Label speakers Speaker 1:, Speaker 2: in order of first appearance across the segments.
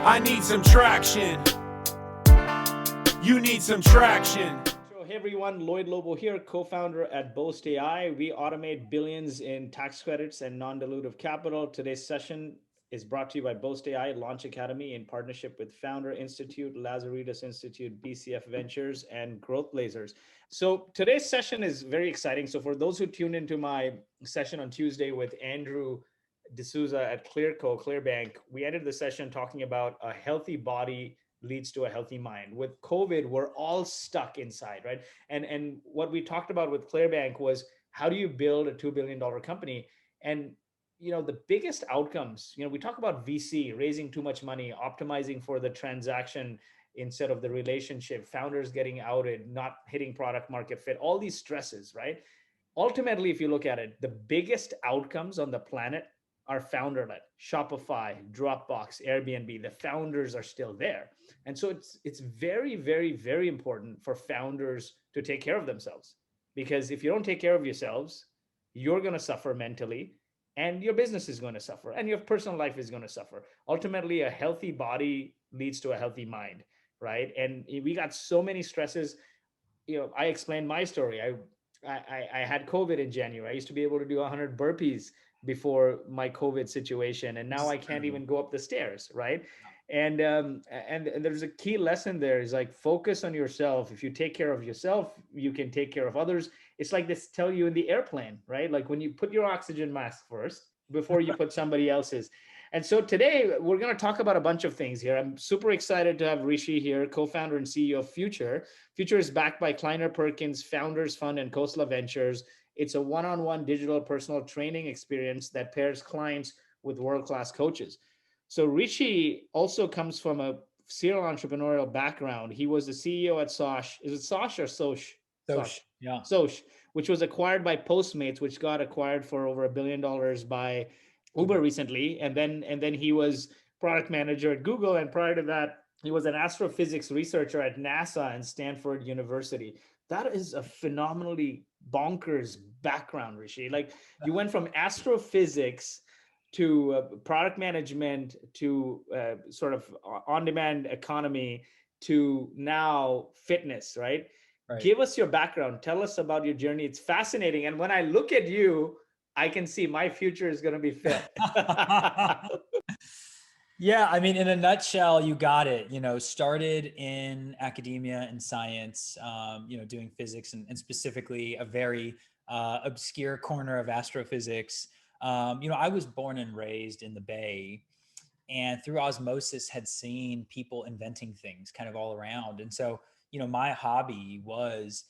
Speaker 1: I need some traction. You need some traction.
Speaker 2: So, hey everyone, Lloyd Lobo here, co-founder at Boast AI. We automate billions in tax credits and non-dilutive capital. Today's session is brought to you by Boast AI Launch Academy in partnership with Founder Institute, Lazarides Institute, BCF Ventures, and Growth Blazers. So today's session is very exciting. So for those who tuned into my session on Tuesday with Andrew D'Souza at Clearbank, we ended the session talking about a healthy body leads to a healthy mind. With COVID, we're all stuck inside, right? And what we talked about with Clearbank was how do you build a $2 billion company? And the biggest outcomes, we talk about VC raising too much money, optimizing for the transaction instead of the relationship, founders getting outed, not hitting product market fit, all these stresses, right? Ultimately, if you look at it, the biggest outcomes on the planet are founder-led. Shopify, Dropbox, Airbnb, the founders are still there. And so it's very, very, very important for founders to take care of themselves. Because if you don't take care of yourselves, you're going to suffer mentally, and your business is going to suffer, and your personal life is going to suffer. Ultimately, a healthy body leads to a healthy mind, right? And we got so many stresses. I explained my story. I had COVID in January. I used to be able to do 100 burpees before my COVID situation, and now I can't even go up the stairs, right? And there's a key lesson there is like focus on yourself. If you take care of yourself, you can take care of others. It's like this tell you in the airplane, right? Like when you put your oxygen mask first before you put somebody else's. And so today we're going to talk about a bunch of things here. I'm super excited to have Rishi here, co-founder and CEO of Future. Future is backed by Kleiner Perkins, Founders Fund, and Khosla Ventures. It's a one-on-one digital personal training experience that pairs clients with world-class coaches. So Rishi also comes from a serial entrepreneurial background. He was the CEO at Sosh. Is it Sosh or Soch?
Speaker 3: Soch, yeah.
Speaker 2: Soch, which was acquired by Postmates, which got acquired for over $1 billion by Uber recently. And then he was product manager at Google. And prior to that, he was an astrophysics researcher at NASA and Stanford University. That is a phenomenally bonkers background, Rishi. Like you went from astrophysics to product management to sort of on-demand economy to now fitness, right? Give us your background. Tell us about your journey. It's fascinating. And when I look at you, I can see my future is going to be fit.
Speaker 3: Yeah, I mean, in a nutshell, you got it. Started in academia and science, doing physics and specifically a very obscure corner of astrophysics. I was born and raised in the Bay, and through osmosis had seen people inventing things kind of all around. And so, my hobby was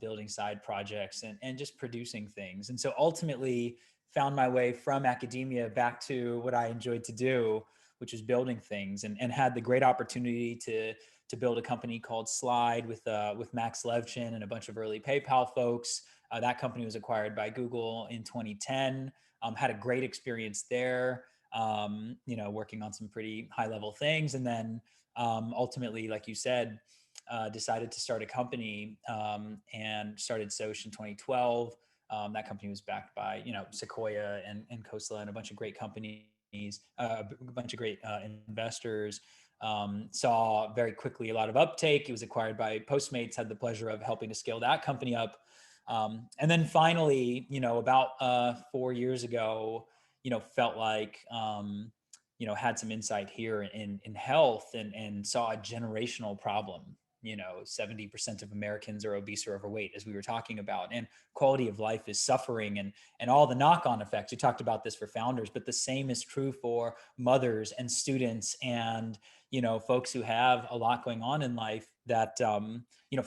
Speaker 3: building side projects and just producing things. And so ultimately found my way from academia back to what I enjoyed to do, which is building things, and had the great opportunity to build a company called Slide with Max Levchin and a bunch of early PayPal folks. That company was acquired by Google in 2010. Had a great experience there, working on some pretty high level things. And then ultimately, like you said, decided to start a company and started Soch in 2012. That company was backed by, Sequoia and Khosla and a bunch of great companies, a bunch of great investors. Saw very quickly a lot of uptake. It was acquired by Postmates, had the pleasure of helping to scale that company up. And then finally, about 4 years ago, felt like, had some insight here in health and saw a generational problem. 70% of Americans are obese or overweight, as we were talking about, and quality of life is suffering and all the knock-on effects. We talked about this for founders, but the same is true for mothers and students and, folks who have a lot going on in life that,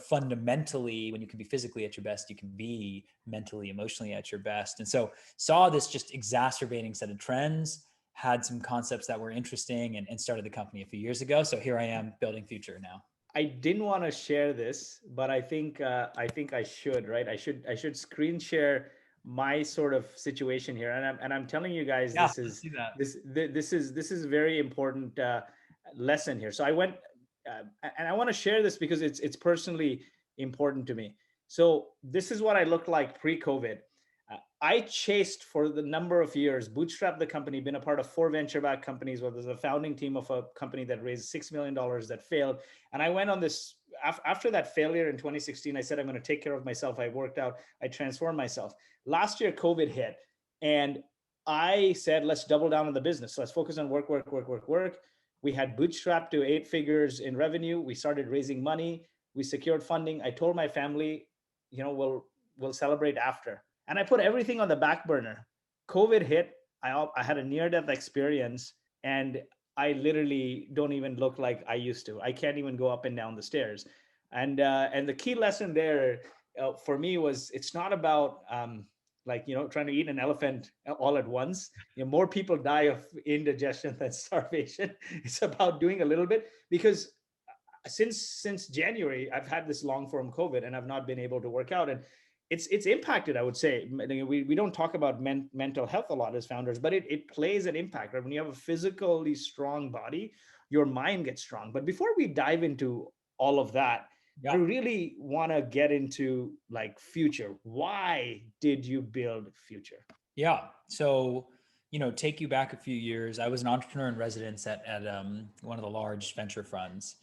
Speaker 3: fundamentally, when you can be physically at your best, you can be mentally, emotionally at your best. And so saw this just exacerbating set of trends, had some concepts that were interesting and started the company a few years ago. So here I am building Future now.
Speaker 2: I didn't want to share this, but I think I should, right? I should screen share my sort of situation here, and I'm telling you guys, this is a very important lesson here. So I went, and I want to share this because it's personally important to me. So this is what I looked like pre-COVID. I chased for the number of years, bootstrapped the company, been a part of 4 venture-backed companies, where there's a founding team of a company that raised $6 million that failed. And I went on this, after that failure in 2016, I said, I'm going to take care of myself. I worked out, I transformed myself. Last year, COVID hit. And I said, let's double down on the business. So let's focus on work, work, work, work, work. We had bootstrapped to 8 figures in revenue. We started raising money. We secured funding. I told my family, we'll celebrate after. And I put everything on the back burner. COVID hit. I had a near-death experience, and I literally don't even look like I used to. I can't even go up and down the stairs. And the key lesson there for me was, it's not about trying to eat an elephant all at once. More people die of indigestion than starvation. It's about doing a little bit, because since January, I've had this long form COVID and I've not been able to work out. And it's impacted, I would say. We don't talk about mental health a lot as founders, but it plays an impact, right? When you have a physically strong body, your mind gets strong. But before we dive into all of that,
Speaker 3: Yeah.
Speaker 2: I really want to get into Future. Why did you build Future?
Speaker 3: Yeah. So, take you back a few years. I was an entrepreneur in residence at one of the large venture funds,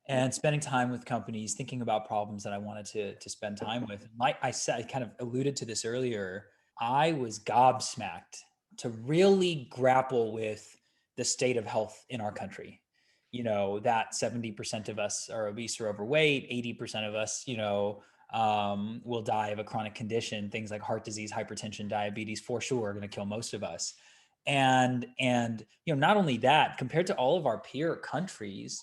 Speaker 3: and spending time with companies, thinking about problems that I wanted to spend time with. Like I said, I kind of alluded to this earlier. I was gobsmacked to really grapple with the state of health in our country. That 70% of us are obese or overweight, 80% of us, will die of a chronic condition. Things like heart disease, hypertension, diabetes, for sure, are going to kill most of us. And not only that, compared to all of our peer countries,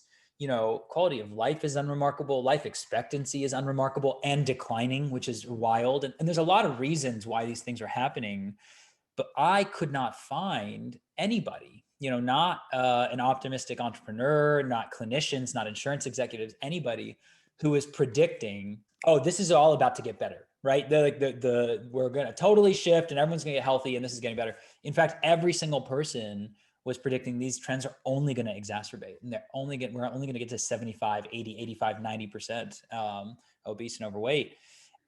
Speaker 3: quality of life is unremarkable, life expectancy is unremarkable and declining, which is wild. And there's a lot of reasons why these things are happening, but I could not find anybody, not an optimistic entrepreneur, not clinicians, not insurance executives, anybody who is predicting, oh, this is all about to get better, right? We're going to totally shift and everyone's going to get healthy and this is getting better. In fact, every single person was predicting these trends are only going to exacerbate, and we're only going to get to 75, 80, 85, 90% obese and overweight.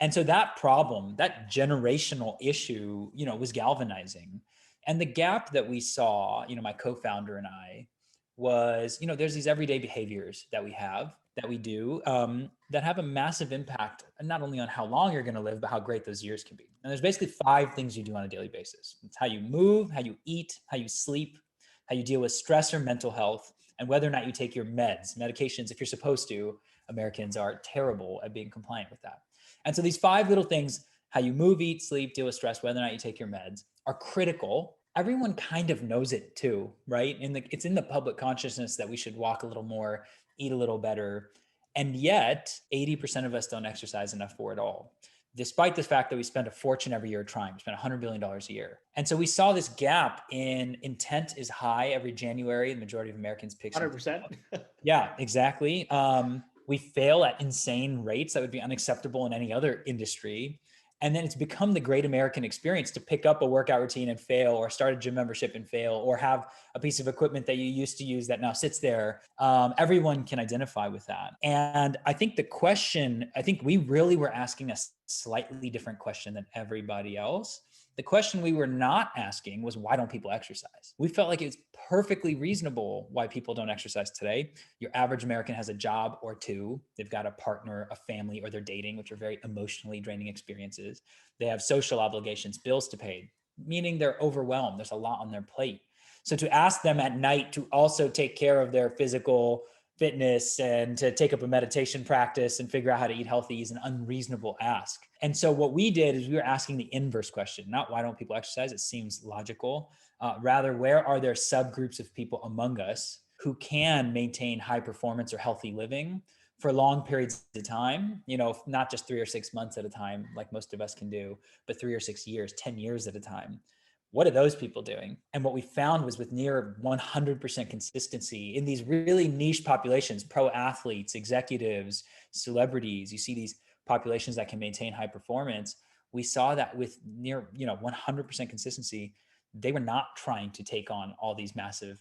Speaker 3: And so that problem, that generational issue, was galvanizing. And the gap that we saw, my co-founder and I, was, there's these everyday behaviors that we do that have a massive impact, not only on how long you're going to live, but how great those years can be. And there's basically 5 things you do on a daily basis. It's how you move, how you eat, how you sleep, how you deal with stress or mental health, and whether or not you take your medications. If you're supposed to, Americans are terrible at being compliant with that. And so these 5 little things, how you move, eat, sleep, deal with stress, whether or not you take your meds, are critical. Everyone kind of knows it too, right? It's in the public consciousness that we should walk a little more, eat a little better. And yet 80% of us don't exercise enough for it all, despite the fact that we spend a fortune every year trying. We spend $100 billion a year. And so we saw this gap in intent is high every January. The majority of Americans pick
Speaker 2: 100%.
Speaker 3: Yeah, exactly. We fail at insane rates that would be unacceptable in any other industry. And then it's become the great American experience to pick up a workout routine and fail, or start a gym membership and fail, or have a piece of equipment that you used to use that now sits there. Everyone can identify with that. And I think we really were asking a slightly different question than everybody else. The question we were not asking was, why don't people exercise? We felt like it's perfectly reasonable why people don't exercise today. Your average American has a job or 2. They've got a partner, a family, or they're dating, which are very emotionally draining experiences. They have social obligations, bills to pay, meaning they're overwhelmed. There's a lot on their plate. So to ask them at night to also take care of their physical fitness and to take up a meditation practice and figure out how to eat healthy is an unreasonable ask. And so what we did is we were asking the inverse question, not why don't people exercise? It seems logical. Rather, where are there subgroups of people among us who can maintain high performance or healthy living for long periods of time, not just 3 or 6 months at a time, like most of us can do, but 3 or 6 years, 10 years at a time. What are those people doing? And what we found was, with near 100% consistency in these really niche populations, pro athletes, executives, celebrities, you see these populations that can maintain high performance. We saw that with near, 100% consistency, they were not trying to take on all these massive,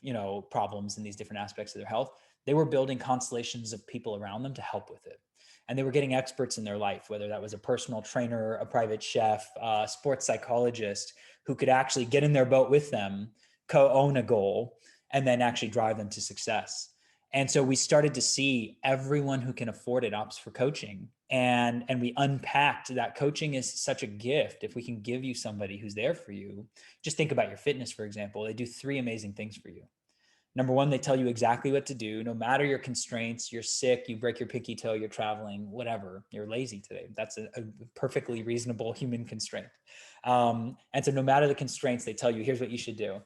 Speaker 3: problems in these different aspects of their health. They were building constellations of people around them to help with it. and they were getting experts in their life, whether that was a personal trainer, a private chef, a sports psychologist who could actually get in their boat with them, co-own a goal, and then actually drive them to success. And so we started to see everyone who can afford it opts for coaching. And we unpacked that coaching is such a gift. If we can give you somebody who's there for you, just think about your fitness, for example. They do 3 amazing things for you. Number 1, they tell you exactly what to do, no matter your constraints. You're sick, you break your pinky toe, you're traveling, whatever, you're lazy today. That's a perfectly reasonable human constraint. And so no matter the constraints, they tell you, here's what you should do.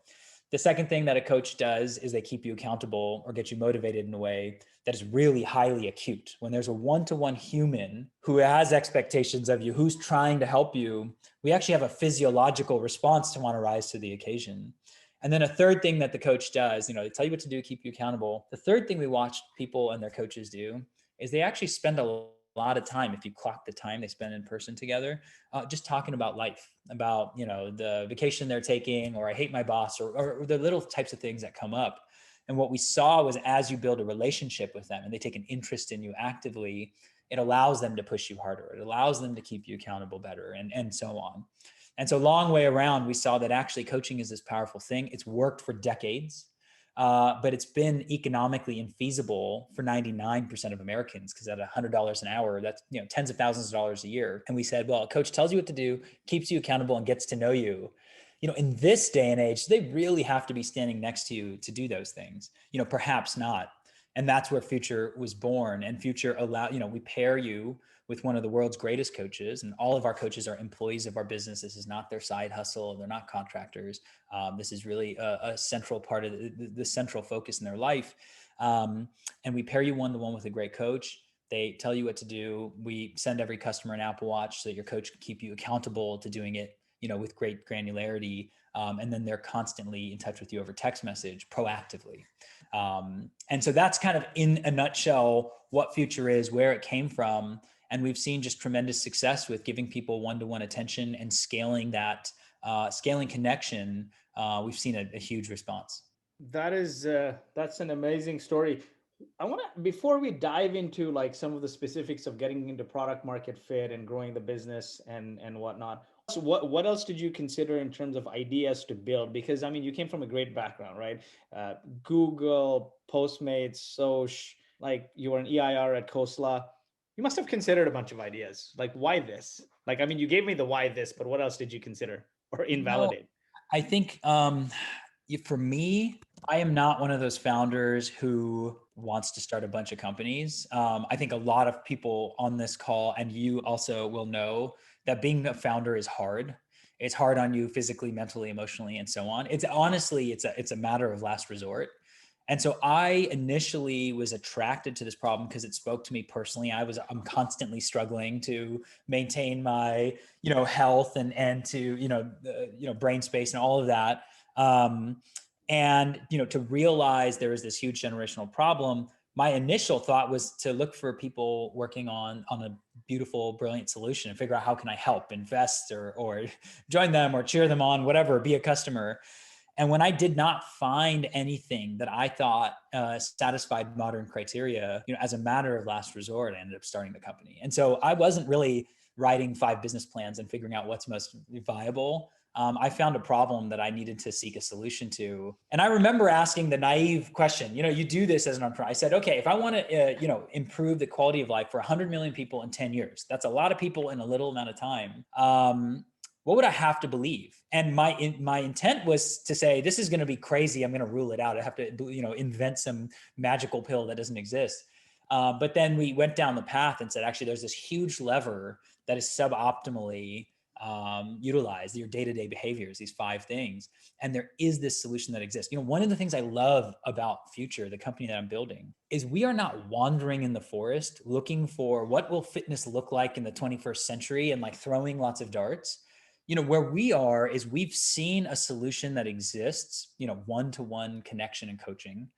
Speaker 3: The second thing that a coach does is they keep you accountable or get you motivated in a way that is really highly acute. When there's a one-to-one human who has expectations of you, who's trying to help you, we actually have a physiological response to want to rise to the occasion. And then a third thing that the coach does, they tell you what to do, keep you accountable. The third thing we watched people and their coaches do is they actually spend a lot of time, if you clock the time they spend in person together, just talking about life, about, the vacation they're taking, or I hate my boss, or the little types of things that come up. And what we saw was, as you build a relationship with them and they take an interest in you actively, it allows them to push you harder. It allows them to keep you accountable better, and so on. And so long way around, we saw that actually coaching is this powerful thing. It's worked for decades, but it's been economically infeasible for 99% of Americans, because at $100 an hour, that's tens of thousands of dollars a year. And we said, well, a coach tells you what to do, keeps you accountable, and gets to know you. In this day and age, they really have to be standing next to you to do those things. Perhaps not. And that's where Future was born. And Future we pair you with one of the world's greatest coaches, and all of our coaches are employees of our business. This is not their side hustle. They're not contractors. This is really a central part of the central focus in their life. And we pair you one-to-one with a great coach. They tell you what to do. We send every customer an Apple Watch so that your coach can keep you accountable to doing it, with great granularity. And then they're constantly in touch with you over text message proactively. And so that's kind of, in a nutshell, what Future is, where it came from. And we've seen just tremendous success with giving people one-to-one attention and scaling that, scaling connection. We've seen a huge response.
Speaker 2: That's an amazing story. I want to, before we dive into like some of the specifics of getting into product market fit and growing the business and whatnot. So what else did you consider in terms of ideas to build? Because you came from a great background, right? Google, Postmates, Soch, like you were an EIR at Khosla. You must have considered a bunch of ideas. Like, why this? Like, you gave me the why this, but what else did you consider or invalidate?
Speaker 3: I think for me, I am not one of those founders who wants to start a bunch of companies. I think a lot of people on this call, and you also will know, that being a founder is hard. It's hard on you physically, mentally, emotionally, and so on. It's honestly, it's a matter of last resort. And so I initially was attracted to this problem because it spoke to me personally. I'm constantly struggling to maintain my, health and to, brain space and all of that. And, to realize there is this huge generational problem, my initial thought was to look for people working on a beautiful, brilliant solution and figure out how can I help, invest, or join them, or cheer them on, whatever, be a customer. And when I did not find anything that I thought satisfied modern criteria, as a matter of last resort, I ended up starting the company. And so I wasn't really writing 5 business plans and figuring out what's most viable. I found a problem that I needed to seek a solution to. And I remember asking the naive question, you do this as an entrepreneur. I said, okay, if I want to, improve the quality of life for 100 million people in 10 years, that's a lot of people in a little amount of time. What would I have to believe? And my intent was to say, this is going to be crazy. I'm going to rule it out. I have to, invent some magical pill that doesn't exist. But then we went down the path and said, actually, there's this huge lever that is suboptimally utilized, your day-to-day behaviors, these 5 things. And there is this solution that exists. One of the things I love about Future, the company that I'm building, is we are not wandering in the forest looking for what will fitness look like in the 21st century and like throwing lots of darts. Where we are is we've seen a solution that exists, one-to-one connection and coaching.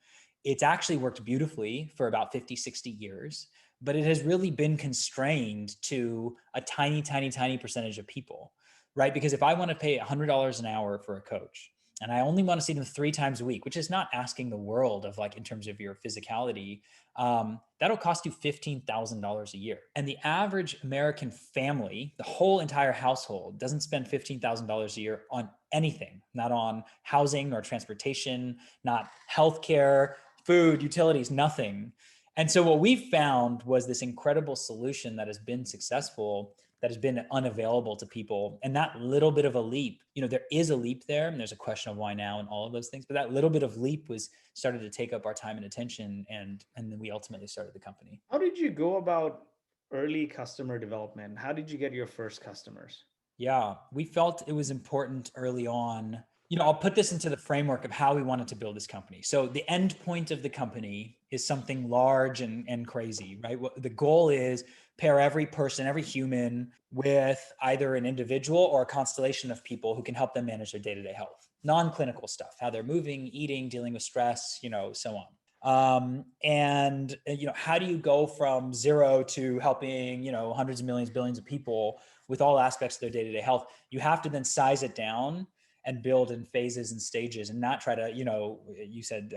Speaker 3: It's actually worked beautifully for about 50, 60 years, but it has really been constrained to a tiny, tiny, tiny percentage of people, right? Because if I want to pay $100 an hour for a coach, and I only want to see them 3 times a week, which is not asking the world of like in terms of your physicality, that'll cost you $15,000 a year. And the average American family, the whole entire household, doesn't spend $15,000 a year on anything, not on housing or transportation, not healthcare, food, utilities, nothing. And so what we found was this incredible solution that has been successful, that has been unavailable to people. And that little bit of a leap, there is a leap there, and there's a question of why now and all of those things. But that little bit of leap was started to take up our time and attention. And then we ultimately started the company.
Speaker 2: How did you go about early customer development? How did you get your first customers?
Speaker 3: Yeah, we felt it was important early on. I'll put this into the framework of how we wanted to build this company. So the end point of the company is something large and crazy, right? What the goal is, pair every person, every human with either an individual or a constellation of people who can help them manage their day-to-day health, non-clinical stuff, how they're moving, eating, dealing with stress, so on. And how do you go from zero to helping, hundreds of millions, billions of people with all aspects of their day-to-day health? You have to then size it down and build in phases and stages, and not try to, you said,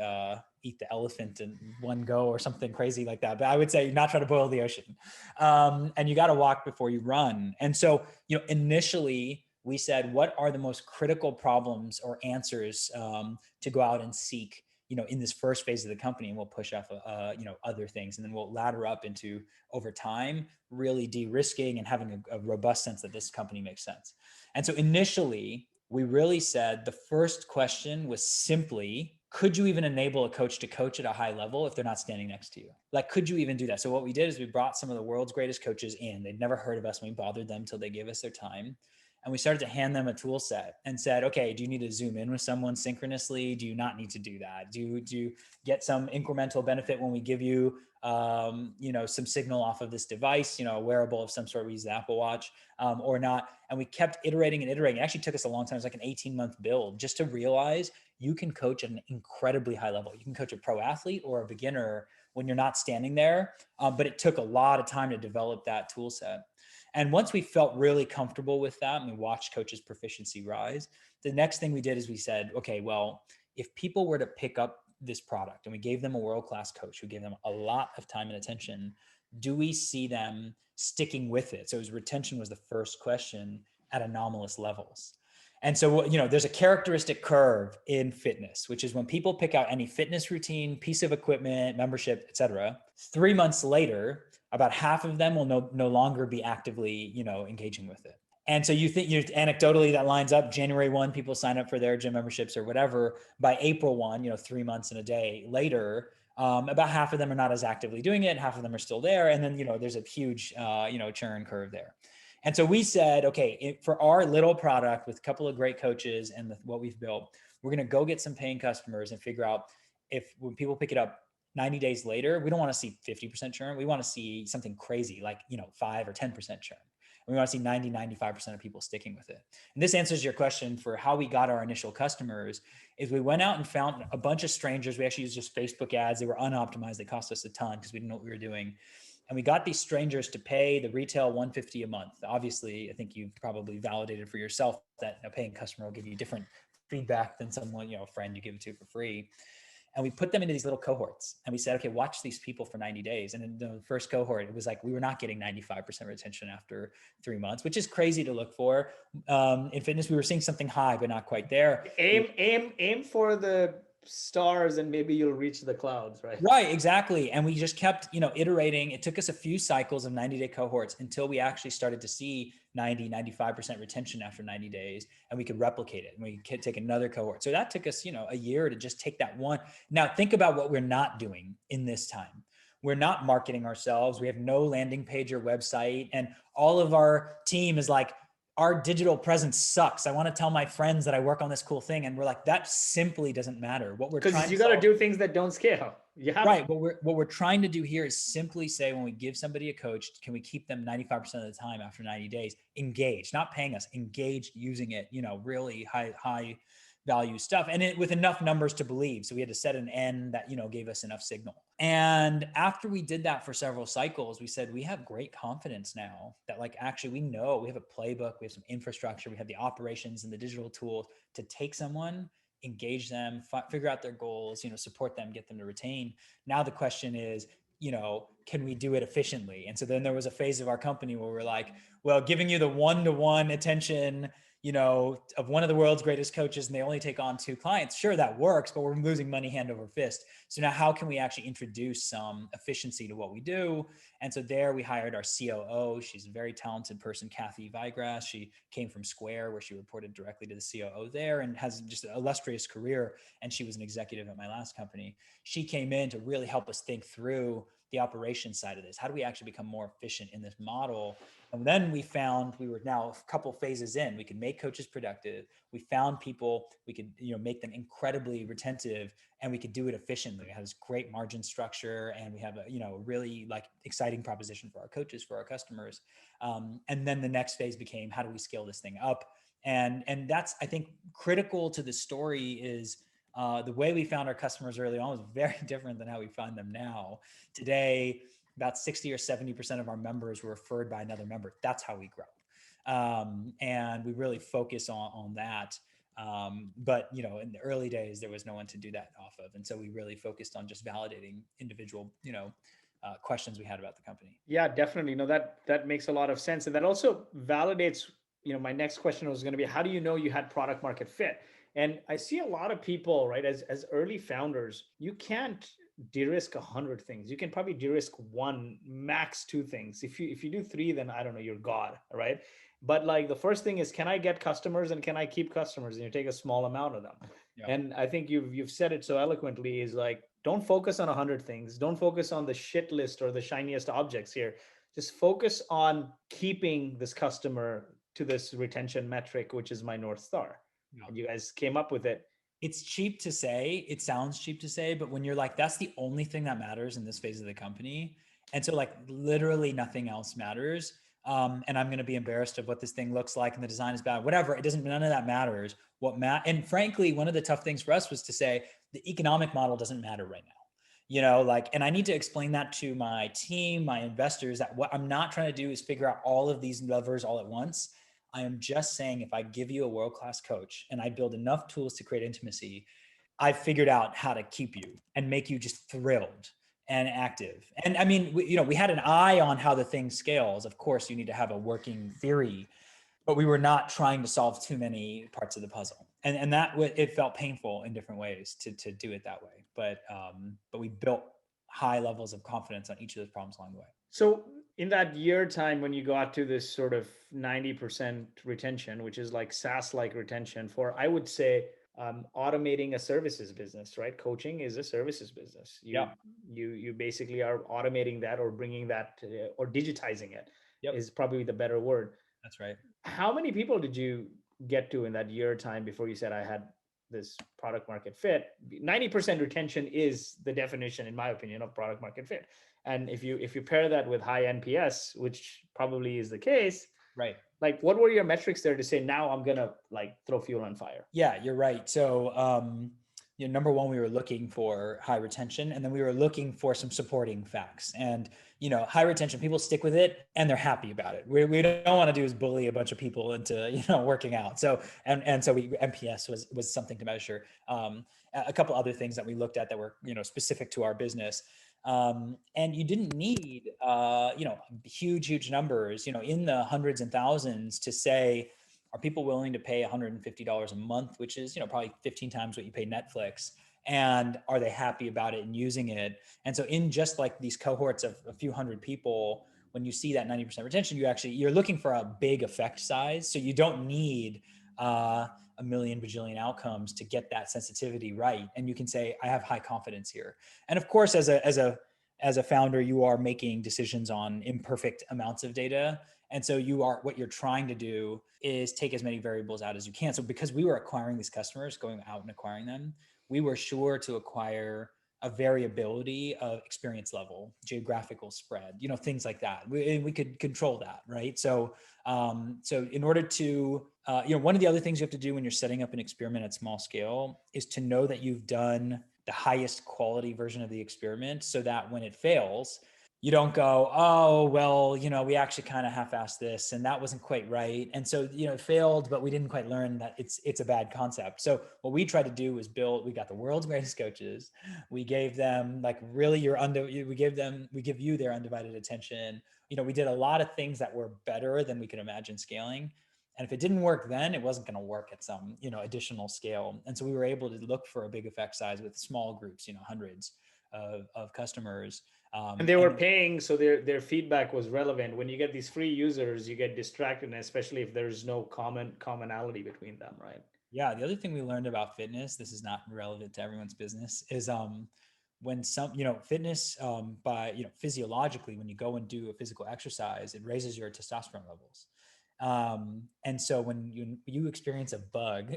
Speaker 3: eat the elephant in one go or something crazy like that. But I would say not try to boil the ocean. And you got to walk before you run. And so, initially we said, what are the most critical problems or answers to go out and seek, in this first phase of the company, and we'll push off, other things. And then we'll ladder up into, over time, really de-risking and having a robust sense that this company makes sense. And so initially, we really said the first question was simply, could you even enable a coach to coach at a high level if they're not standing next to you? Like, could you even do that? So what we did is we brought some of the world's greatest coaches in. They'd never heard of us, and we bothered them till they gave us their time. And we started to hand them a tool set and said, okay, do you need to zoom in with someone synchronously? Do you not need to do that? Do you get some incremental benefit when we give you, some signal off of this device, a wearable of some sort, we use the Apple Watch, or not? And we kept iterating and iterating. It actually took us a long time. It was like an 18-month build just to realize you can coach at an incredibly high level. You can coach a pro athlete or a beginner when you're not standing there. But it took a lot of time to develop that tool set. And once we felt really comfortable with that and we watched coaches' proficiency rise, the next thing we did is we said, okay, well, if people were to pick up this product and we gave them a world-class coach who gave them a lot of time and attention, do we see them sticking with it? So retention was the first question at anomalous levels. And so, there's a characteristic curve in fitness, which is when people pick out any fitness routine, piece of equipment, membership, et cetera, 3 months later, about half of them will no longer be actively, engaging with it. And so you think, anecdotally, that lines up. January 1, people sign up for their gym memberships or whatever. By April 1, 3 months and a day later, about half of them are not as actively doing it. Half of them are still there. And then, there's a huge, churn curve there. And so we said, okay, for our little product with a couple of great coaches and what we've built, we're going to go get some paying customers and figure out if when people pick it up 90 days later, we don't want to see 50% churn. We want to see something crazy like, 5 or 10% churn. And we want to see 90, 95% of people sticking with it. And this answers your question for how we got our initial customers is we went out and found a bunch of strangers. We actually used just Facebook ads. They were unoptimized. They cost us a ton because we didn't know what we were doing. And we got these strangers to pay the retail $150 a month. Obviously, I think you've probably validated for yourself that a paying customer will give you different feedback than someone, a friend you give it to for free. And we put them into these little cohorts and we said, okay, watch these people for 90 days. And in the first cohort, it was like, we were not getting 95% retention after 3 months, which is crazy to look for. In fitness, we were seeing something high, but not quite there.
Speaker 2: Aim for the stars and maybe you'll reach the clouds, right?
Speaker 3: Right, exactly. And we just kept, iterating. It took us a few cycles of 90-day cohorts until we actually started to see 90, 95% retention after 90 days, and we could replicate it and we could take another cohort. So that took us, a year to just take that one. Now think about what we're not doing in this time. We're not marketing ourselves. We have no landing page or website, and all of our team is like, our digital presence sucks. I want to tell my friends that I work on this cool thing. And we're like, that simply doesn't matter. What we're trying to
Speaker 2: Because you got to do things that don't scale.
Speaker 3: Right. What we're trying to do here is simply say, when we give somebody a coach, can we keep them 95% of the time after 90 days engaged, not paying us, engaged, using it, really high value stuff, and with enough numbers to believe. So we had to set an N that, gave us enough signal. And after we did that for several cycles, we said, we have great confidence now that actually we know we have a playbook, we have some infrastructure, we have the operations and the digital tools to take someone engage them, figure out their goals, support them, get them to retain. Now the question is, can we do it efficiently? And so then there was a phase of our company where we're like, well, giving you the one-to-one attention, of one of the world's greatest coaches, and they only take on 2 clients. Sure, that works, but we're losing money hand over fist. So now how can we actually introduce some efficiency to what we do? And so there we hired our COO. She's a very talented person, Kathy Vigrass. She came from Square, where she reported directly to the COO there and has just an illustrious career. And she was an executive at my last company. She came in to really help us think through the operations side of this. How do we actually become more efficient in this model? And then we found we were now a couple phases in. We could make coaches productive. We found people, we could make them incredibly retentive, and we could do it efficiently. We had this great margin structure, and we have a really exciting proposition for our coaches, for our customers. And then the next phase became, how do we scale this thing up? And that's, I think, critical to the story is the way we found our customers early on was very different than how we find them now. Today, about 60 or 70% of our members were referred by another member. That's how we grow. And we really focus on that. But in the early days, there was no one to do that off of. And so we really focused on just validating individual, questions we had about the company.
Speaker 2: Yeah, definitely. No, that makes a lot of sense. And that also validates, my next question was going to be, how do you know you had product market fit? And I see a lot of people, right, as early founders, you can't de-risk 100 things. You can probably de-risk 1, max 2 things. If you do 3, then I don't know, you're God, right? But the first thing is, can I get customers and can I keep customers? And you take a small amount of them. Yeah. And I think you've said it so eloquently, is don't focus on 100 things. Don't focus on the shit list or the shiniest objects here. Just focus on keeping this customer to this retention metric, which is my North Star. Yeah. And you guys came up with it.
Speaker 3: It's cheap to say, it sounds cheap to say, but when you're that's the only thing that matters in this phase of the company. And so literally nothing else matters. And I'm going to be embarrassed of what this thing looks like and the design is bad, whatever. None of that matters. And frankly, one of the tough things for us was to say the economic model doesn't matter right now. And I need to explain that to my team, my investors, that what I'm not trying to do is figure out all of these levers all at once. I am just saying, if I give you a world-class coach and I build enough tools to create intimacy, I've figured out how to keep you and make you just thrilled and active. And I mean, we had an eye on how the thing scales. Of course, you need to have a working theory, but we were not trying to solve too many parts of the puzzle. And that it felt painful in different ways to do it that way. But we built high levels of confidence on each of those problems along the way.
Speaker 2: So in that year time, when you got to this sort of 90% retention, which is SaaS-like retention for, I would say, automating a services business, right? Coaching is a services business. You basically are automating that, or bringing that or digitizing it. Yep. Is probably the better word.
Speaker 3: That's right.
Speaker 2: How many people did you get to in that year time before you said, I had this product market fit? 90% retention is the definition, in my opinion, of product market fit. And if you pair that with high NPS, which probably is the case,
Speaker 3: right?
Speaker 2: What were your metrics there to say, now I'm gonna throw fuel on fire?
Speaker 3: Yeah, you're right. So number one, we were looking for high retention, and then we were looking for some supporting facts. And high retention, people stick with it and they're happy about it. We don't want to do is bully a bunch of people into working out. So so NPS was something to measure. A couple other things that we looked at that were specific to our business. And you didn't need huge numbers in the hundreds and thousands to say, are people willing to pay $150 a month, which is probably 15 times what you pay Netflix, and are they happy about it and using it? And so in just these cohorts of a few hundred people, when you see that 90% retention, you're looking for a big effect size. So you don't need a million bajillion outcomes to get that sensitivity right. And you can say, I have high confidence here. And of course, as a founder, you are making decisions on imperfect amounts of data. And so what you're trying to do is take as many variables out as you can. So because we were acquiring these customers, going out and acquiring them, we were sure to acquire a variability of experience level, geographical spread, things like that. We could control that, right? So in order to, one of the other things you have to do when you're setting up an experiment at small scale is to know that you've done the highest quality version of the experiment, so that when it fails, You don't go, oh, well, we actually kind of half-assed this and that wasn't quite right. And so, it failed, but we didn't quite learn that it's a bad concept. So what we tried to do was we got the world's greatest coaches. We gave them like really we give you their undivided attention. We did a lot of things that were better than we could imagine scaling. And if it didn't work then, it wasn't going to work at some, additional scale. And so we were able to look for a big effect size with small groups, hundreds of customers.
Speaker 2: And they were paying, so their feedback was relevant. When you get these free users, you get distracted, and especially if there's no commonality between them, right?
Speaker 3: Yeah, the other thing we learned about fitness, this is not relevant to everyone's business, is when fitness by physiologically, when you go and do a physical exercise, it raises your testosterone levels. And so when you experience a bug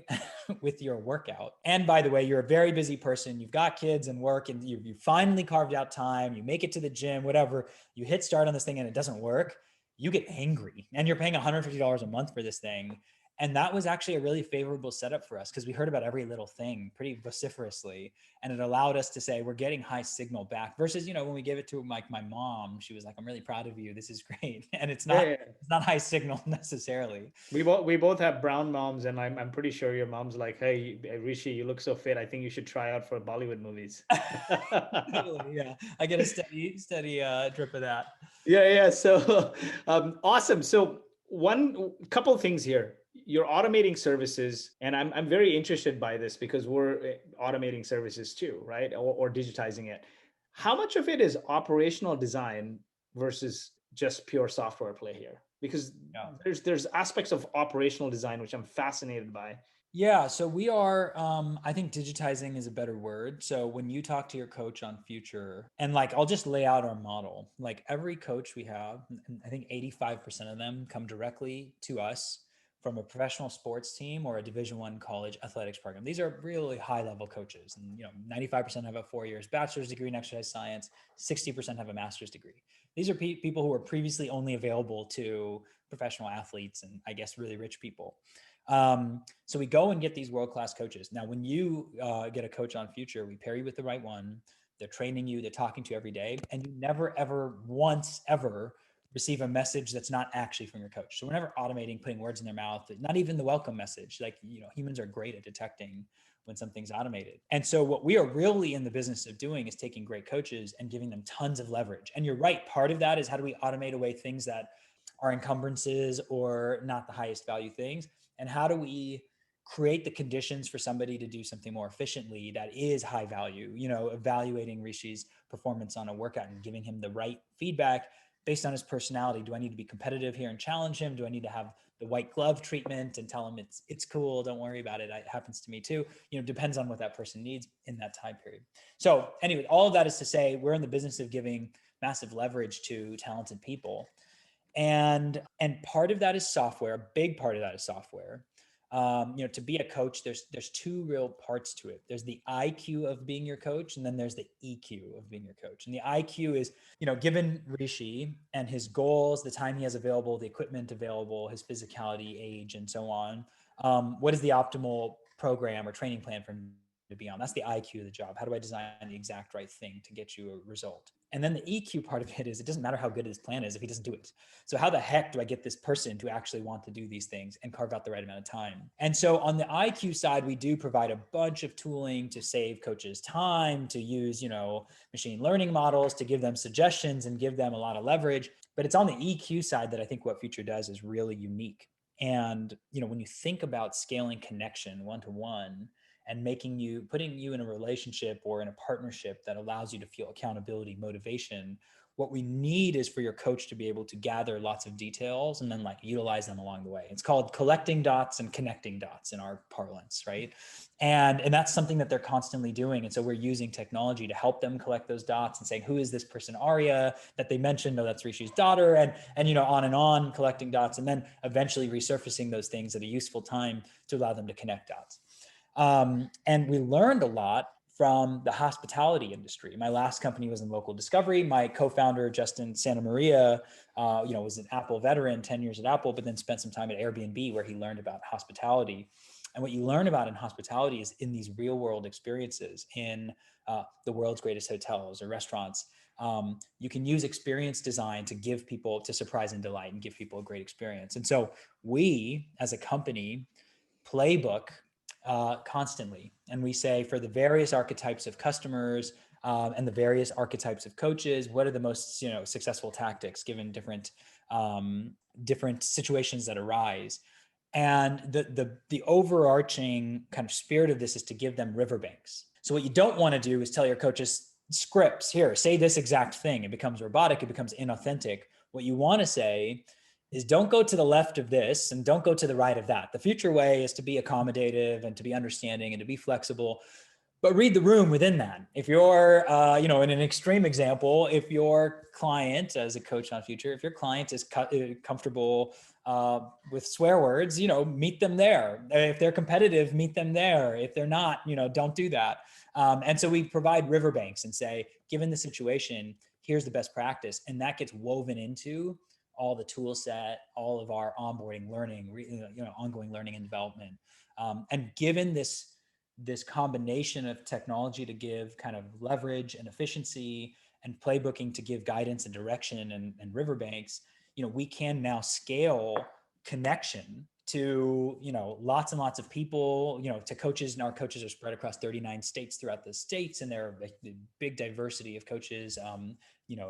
Speaker 3: with your workout, and by the way, you're a very busy person, you've got kids and work, and you finally carved out time, you make it to the gym, whatever, you hit start on this thing and it doesn't work, you get angry and you're paying $150 a month for this thing. And that was actually a really favorable setup for us because we heard about every little thing pretty vociferously. And it allowed us to say, we're getting high signal back versus, when we gave it to my mom, she was like, I'm really proud of you. This is great. And it's not,
Speaker 2: Yeah.
Speaker 3: it's not high signal necessarily.
Speaker 2: We both have brown moms, and I'm pretty sure your mom's like, hey, Rishi, you look so fit. I think you should try out for Bollywood movies.
Speaker 3: Totally, yeah. I get a steady drip of that.
Speaker 2: Yeah. So awesome. So one couple of things here. You're automating services, and I'm very interested by this because we're automating services too, right? Or digitizing it. How much of it is operational design versus just pure software play here? Because
Speaker 3: Yeah.
Speaker 2: there's aspects of operational design which I'm fascinated by.
Speaker 3: Yeah, so we are, I think digitizing is a better word. So when you talk to your coach on Future, and like I'll just lay out our model, like every coach we have, and I think 85% of them come directly to us from a professional sports team or a Division I college athletics program. These are really high level coaches, and 95% have a 4 years bachelor's degree in exercise science, 60% have a master's degree. These are people who were previously only available to professional athletes and I guess really rich people. So we go and get these world-class coaches. Now, when you get a coach on Future, we pair you with the right one. They're training you, they're talking to you every day, and you never, ever, once, ever receive a message that's not actually from your coach. So we're never automating, putting words in their mouth, not even the welcome message. Like, humans are great at detecting when something's automated. And so what we are really in the business of doing is taking great coaches and giving them tons of leverage. And you're right, part of that is how do we automate away things that are encumbrances or not the highest value things? And how do we create the conditions for somebody to do something more efficiently that is high value, evaluating Rishi's performance on a workout and giving him the right feedback based on his personality. Do I need to be competitive here and challenge him? Do I need to have the white glove treatment and tell him it's cool, don't worry about it, it happens to me too? Depends on what that person needs in that time period. So anyway, all of that is to say we're in the business of giving massive leverage to talented people. And part of that is software. A big part of that is software. To be a coach, there's two real parts to it. There's the IQ of being your coach, and then there's the EQ of being your coach. And the IQ is, given Rishi and his goals, the time he has available, the equipment available, his physicality, age, and so on. What is the optimal program or training plan for him to be on? That's the IQ of the job. How do I design the exact right thing to get you a result? And then the EQ part of it is it doesn't matter how good his plan is if he doesn't do it. So how the heck do I get this person to actually want to do these things and carve out the right amount of time? And so on the IQ side, we do provide a bunch of tooling to save coaches time, to use, machine learning models, to give them suggestions and give them a lot of leverage. But it's on the EQ side that I think what Future does is really unique. And, when you think about scaling connection one-to-one, and putting you in a relationship or in a partnership that allows you to feel accountability, motivation, what we need is for your coach to be able to gather lots of details and then utilize them along the way. It's called collecting dots and connecting dots in our parlance, right? And that's something that they're constantly doing. And so we're using technology to help them collect those dots and saying, who is this person, Arya, that they mentioned? No, that's Rishi's daughter, and on and on, collecting dots, and then eventually resurfacing those things at a useful time to allow them to connect dots. And we learned a lot from the hospitality industry. My last company was in local discovery. My co-founder, Justin Santa Maria, was an Apple veteran, 10 years at Apple, but then spent some time at Airbnb where he learned about hospitality. And what you learn about in hospitality is in these real world experiences in the world's greatest hotels or restaurants. You can use experience design to give people, to surprise and delight and give people a great experience. And so we, as a company, playbook constantly. And we say for the various archetypes of customers and the various archetypes of coaches, what are the most successful tactics given different situations that arise. And the overarching kind of spirit of this is to give them riverbanks. So what you don't want to do is tell your coaches scripts, here, say this exact thing. It becomes robotic, it becomes inauthentic. What you want to say is don't go to the left of this and don't go to the right of that. The future way is to be accommodative and to be understanding and to be flexible, but read the room within that. If you're, in an extreme example, if your client, as a coach on Future, if your client is comfortable with swear words, meet them there. If they're competitive, meet them there. If they're not, don't do that. And so we provide riverbanks and say, given the situation, here's the best practice. And that gets woven into all the tool set, all of our onboarding learning, ongoing learning and development. And given this combination of technology to give kind of leverage and efficiency and playbooking to give guidance and direction and riverbanks, we can now scale connection to, lots and lots of people, to coaches, and our coaches are spread across 39 states throughout the states. And there are a big diversity of coaches,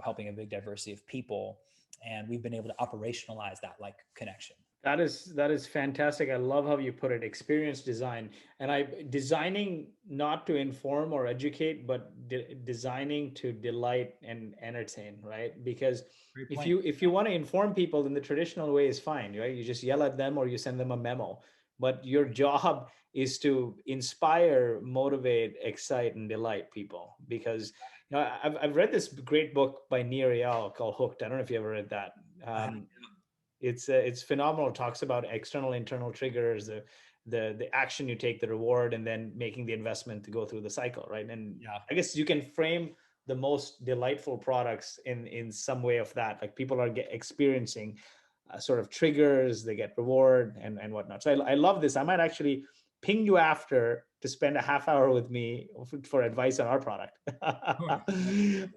Speaker 3: helping a big diversity of people. And we've been able to operationalize that like connection.
Speaker 2: That is fantastic. I love how you put it, experience design. And designing not to inform or educate, but designing to delight and entertain, right? Because if you want to inform people, then the traditional way is fine, right? You just yell at them or you send them a memo. But your job is to inspire, motivate, excite, and delight people. Because I've read this great book by Nir Eyal called Hooked. I don't know if you ever read that. It's phenomenal. It talks about external, internal triggers, the action you take, the reward, and then making the investment to go through the cycle, right? And I guess you can frame the most delightful products in some way of that. Like people are experiencing sort of triggers, they get reward and whatnot. So I love this. I might actually ping you after to spend a half hour with me for advice on our product.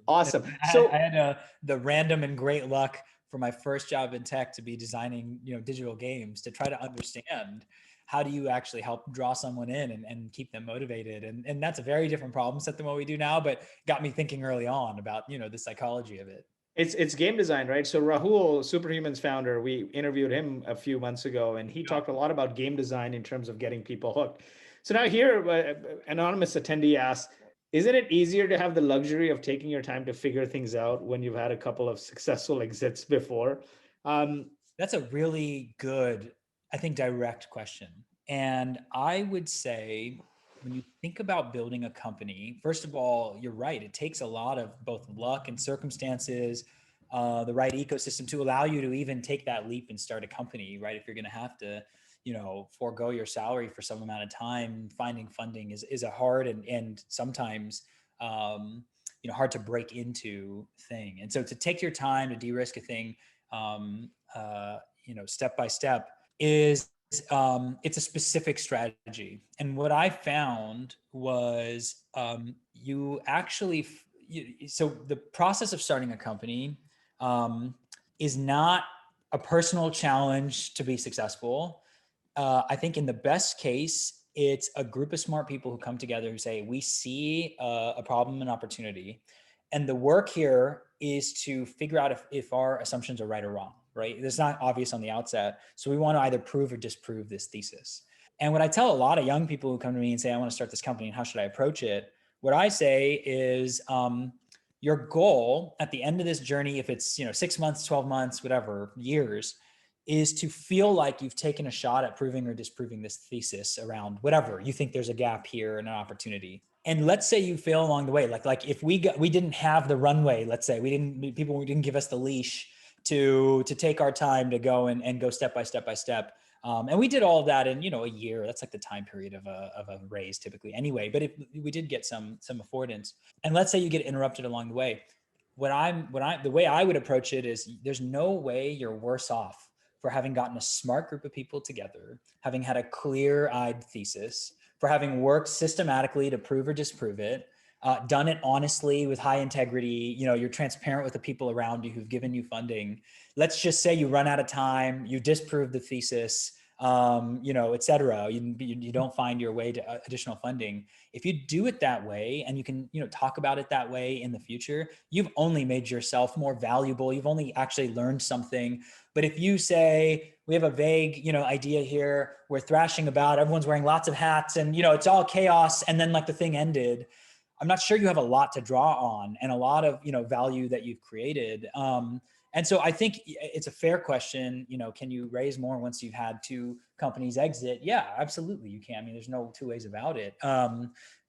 Speaker 2: Awesome.
Speaker 3: So I had the random and great luck for my first job in tech to be designing, digital games, to try to understand how do you actually help draw someone in and keep them motivated. And that's a very different problem set than what we do now, but got me thinking early on about, the psychology of it.
Speaker 2: It's game design, right? So Rahul, Superhuman's founder, we interviewed him a few months ago, and he talked a lot about game design in terms of getting people hooked. So now here, anonymous attendee asks, isn't it easier to have the luxury of taking your time to figure things out when you've had a couple of successful exits before?
Speaker 3: That's a really good, I think, direct question. And I would say, when you think about building a company, first of all, you're right. It takes a lot of both luck and circumstances, the right ecosystem to allow you to even take that leap and start a company, right? If you're going to have to, forego your salary for some amount of time, finding funding is a hard and sometimes, hard to break into thing. And so to take your time to de-risk a thing, step by step is, it's a specific strategy. And what I found was so the process of starting a company is not a personal challenge to be successful. I think in the best case, it's a group of smart people who come together who say, we see a problem and opportunity. And the work here is to figure out if our assumptions are right or wrong, right? It's not obvious on the outset. So we want to either prove or disprove this thesis. And what I tell a lot of young people who come to me and say, I want to start this company and how should I approach it? What I say is your goal at the end of this journey, if it's 6 months, 12 months, whatever, years, is to feel like you've taken a shot at proving or disproving this thesis around whatever you think there's a gap here and an opportunity. And let's say you fail along the way, like if we didn't have the runway, let's say people didn't give us the leash to take our time to go and go step by step. And we did all of that in, a year. That's like the time period of a raise typically anyway, but if we did get some affordance, and let's say you get interrupted along the way, the way I would approach it is there's no way you're worse off for having gotten a smart group of people together, having had a clear-eyed thesis, for having worked systematically to prove or disprove it, done it honestly with high integrity. You're transparent with the people around you who've given you funding. Let's just say you run out of time, you disprove the thesis, et cetera. You don't find your way to additional funding. If you do it that way and you can, talk about it that way in the future, you've only made yourself more valuable. You've only actually learned something. But if you say, we have a vague, idea here, we're thrashing about, everyone's wearing lots of hats and, it's all chaos. And then like the thing ended, I'm not sure you have a lot to draw on and a lot of, value that you've created. And so I think it's a fair question. Can you raise more once you've had two companies exit? Yeah, absolutely, you can. I mean, there's no two ways about it.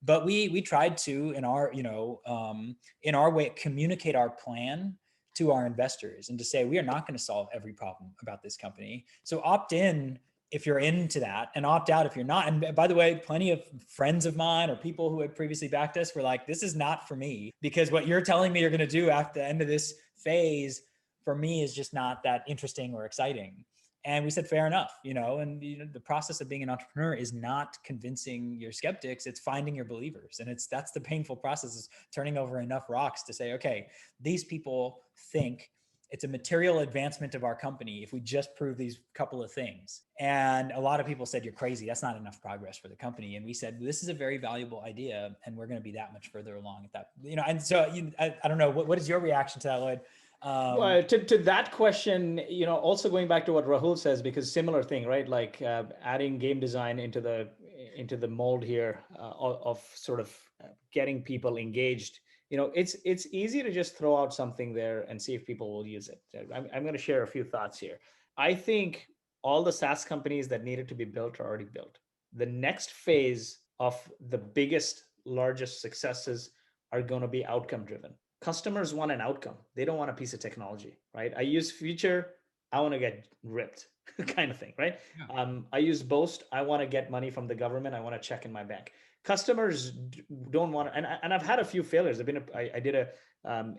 Speaker 3: But we tried to, in our way, communicate our plan to our investors and to say, we are not going to solve every problem about this company. So opt in if you're into that and opt out if you're not. And by the way, plenty of friends of mine or people who had previously backed us were like, this is not for me, because what you're telling me you're going to do after the end of this phase for me is just not that interesting or exciting. And we said, fair enough, and the process of being an entrepreneur is not convincing your skeptics, it's finding your believers. And that's the painful process, is turning over enough rocks to say, okay, these people think it's a material advancement of our company if we just prove these couple of things. And a lot of people said, you're crazy, that's not enough progress for the company. And we said, this is a very valuable idea and we're going to be that much further along at that, and so I don't know, what is your reaction to that, Lloyd?
Speaker 2: Well, to that question, also going back to what Rahul says, because similar thing, right? Like adding game design into the mold here of sort of getting people engaged. It's easy to just throw out something there and see if people will use it. I'm going to share a few thoughts here. I think all the SaaS companies that needed to be built are already built. The next phase of the biggest, largest successes are going to be outcome driven. Customers want an outcome. They don't want a piece of technology, right? I use Future, I want to get ripped kind of thing, right?
Speaker 3: Yeah.
Speaker 2: I use Boast, I want to get money from the government. I want to check in my bank. Customers don't want to, and I've had a few failures. I did a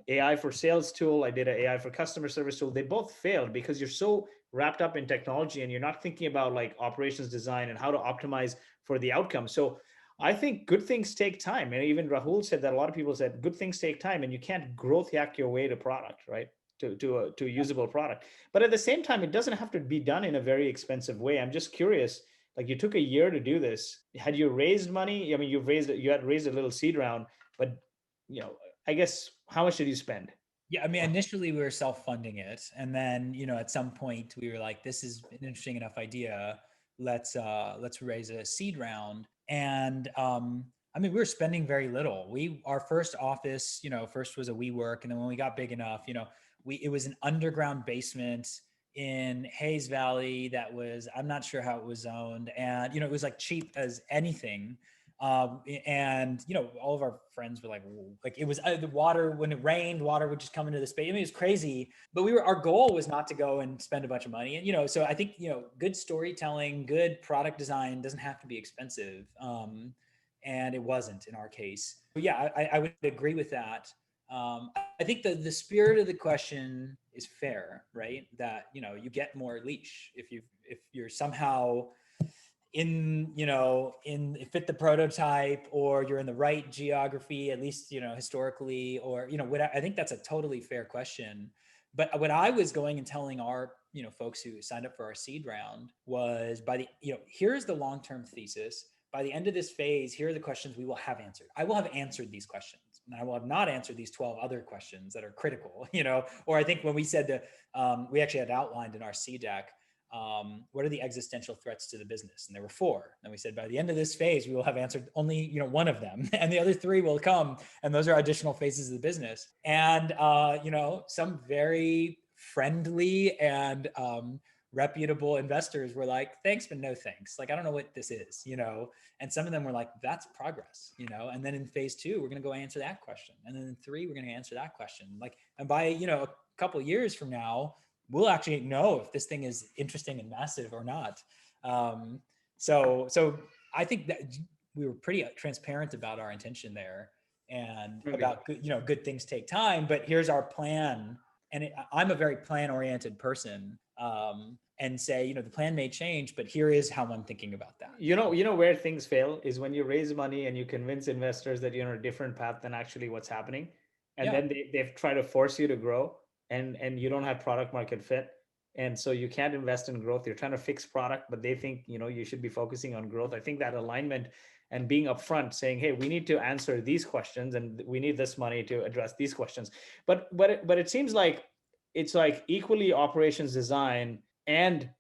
Speaker 2: AI for sales tool. I did an AI for customer service tool. They both failed because you're so wrapped up in technology and you're not thinking about like operations design and how to optimize for the outcome. So I think good things take time. And even Rahul said that a lot of people said good things take time and you can't growth hack your way to product, right? To a usable product. But at the same time, it doesn't have to be done in a very expensive way. I'm just curious, like you took a year to do this. Had you raised money? I mean, you had raised a little seed round, but I guess how much did you spend?
Speaker 3: Yeah, I mean, initially we were self-funding it, and then at some point we were like, "This is an interesting enough idea. Let's raise a seed round." And I mean, we were spending very little. Our first office, first was a WeWork, and then when we got big enough, it was an underground basement in Hayes Valley that was, I'm not sure how it was zoned, and it was like cheap as anything. And all of our friends were like it was the water, when it rained, water would just come into the space. I mean, it was crazy, but our goal was not to go and spend a bunch of money. And so I think good storytelling, good product design doesn't have to be expensive, and it wasn't in our case. But yeah, I would agree with that. I think the spirit of the question is fair, right? That you get more leash if you're somehow in fit the prototype, or you're in the right geography, at least historically, or I think that's a totally fair question. But what I was going and telling our folks who signed up for our seed round was, by the here's the long-term thesis. By the end of this phase, here are the questions we will have answered. I will have answered these questions, and I will have not answered these 12 other questions that are critical. Or I think when we said that, we actually had outlined in our seed deck, what are the existential threats to the business? And there were 4. And we said, by the end of this phase, we will have answered only, one of them, and the other 3 will come. And those are additional phases of the business. And, some very friendly and reputable investors were like, thanks, but no thanks. Like, I don't know what this is, and some of them were like, that's progress, and then in phase 2, we're going to go answer that question. And then in 3, we're going to answer that question. Like, and by, a couple of years from now, we'll actually know if this thing is interesting and massive or not. So I think that we were pretty transparent about our intention there, and about good things take time, but here's our plan. And I'm a very plan-oriented person. and say, the plan may change, but here is how I'm thinking about that.
Speaker 2: You know where things fail is when you raise money and you convince investors that you're on a different path than actually what's happening, and
Speaker 3: Yeah.
Speaker 2: then they've tried to force you to grow, and you don't have product market fit, and so you can't invest in growth. You're trying to fix product, but they think you should be focusing on growth. I think that alignment and being upfront, saying, hey, we need to answer these questions and we need this money to address these questions. But it seems like it's like equally operations design and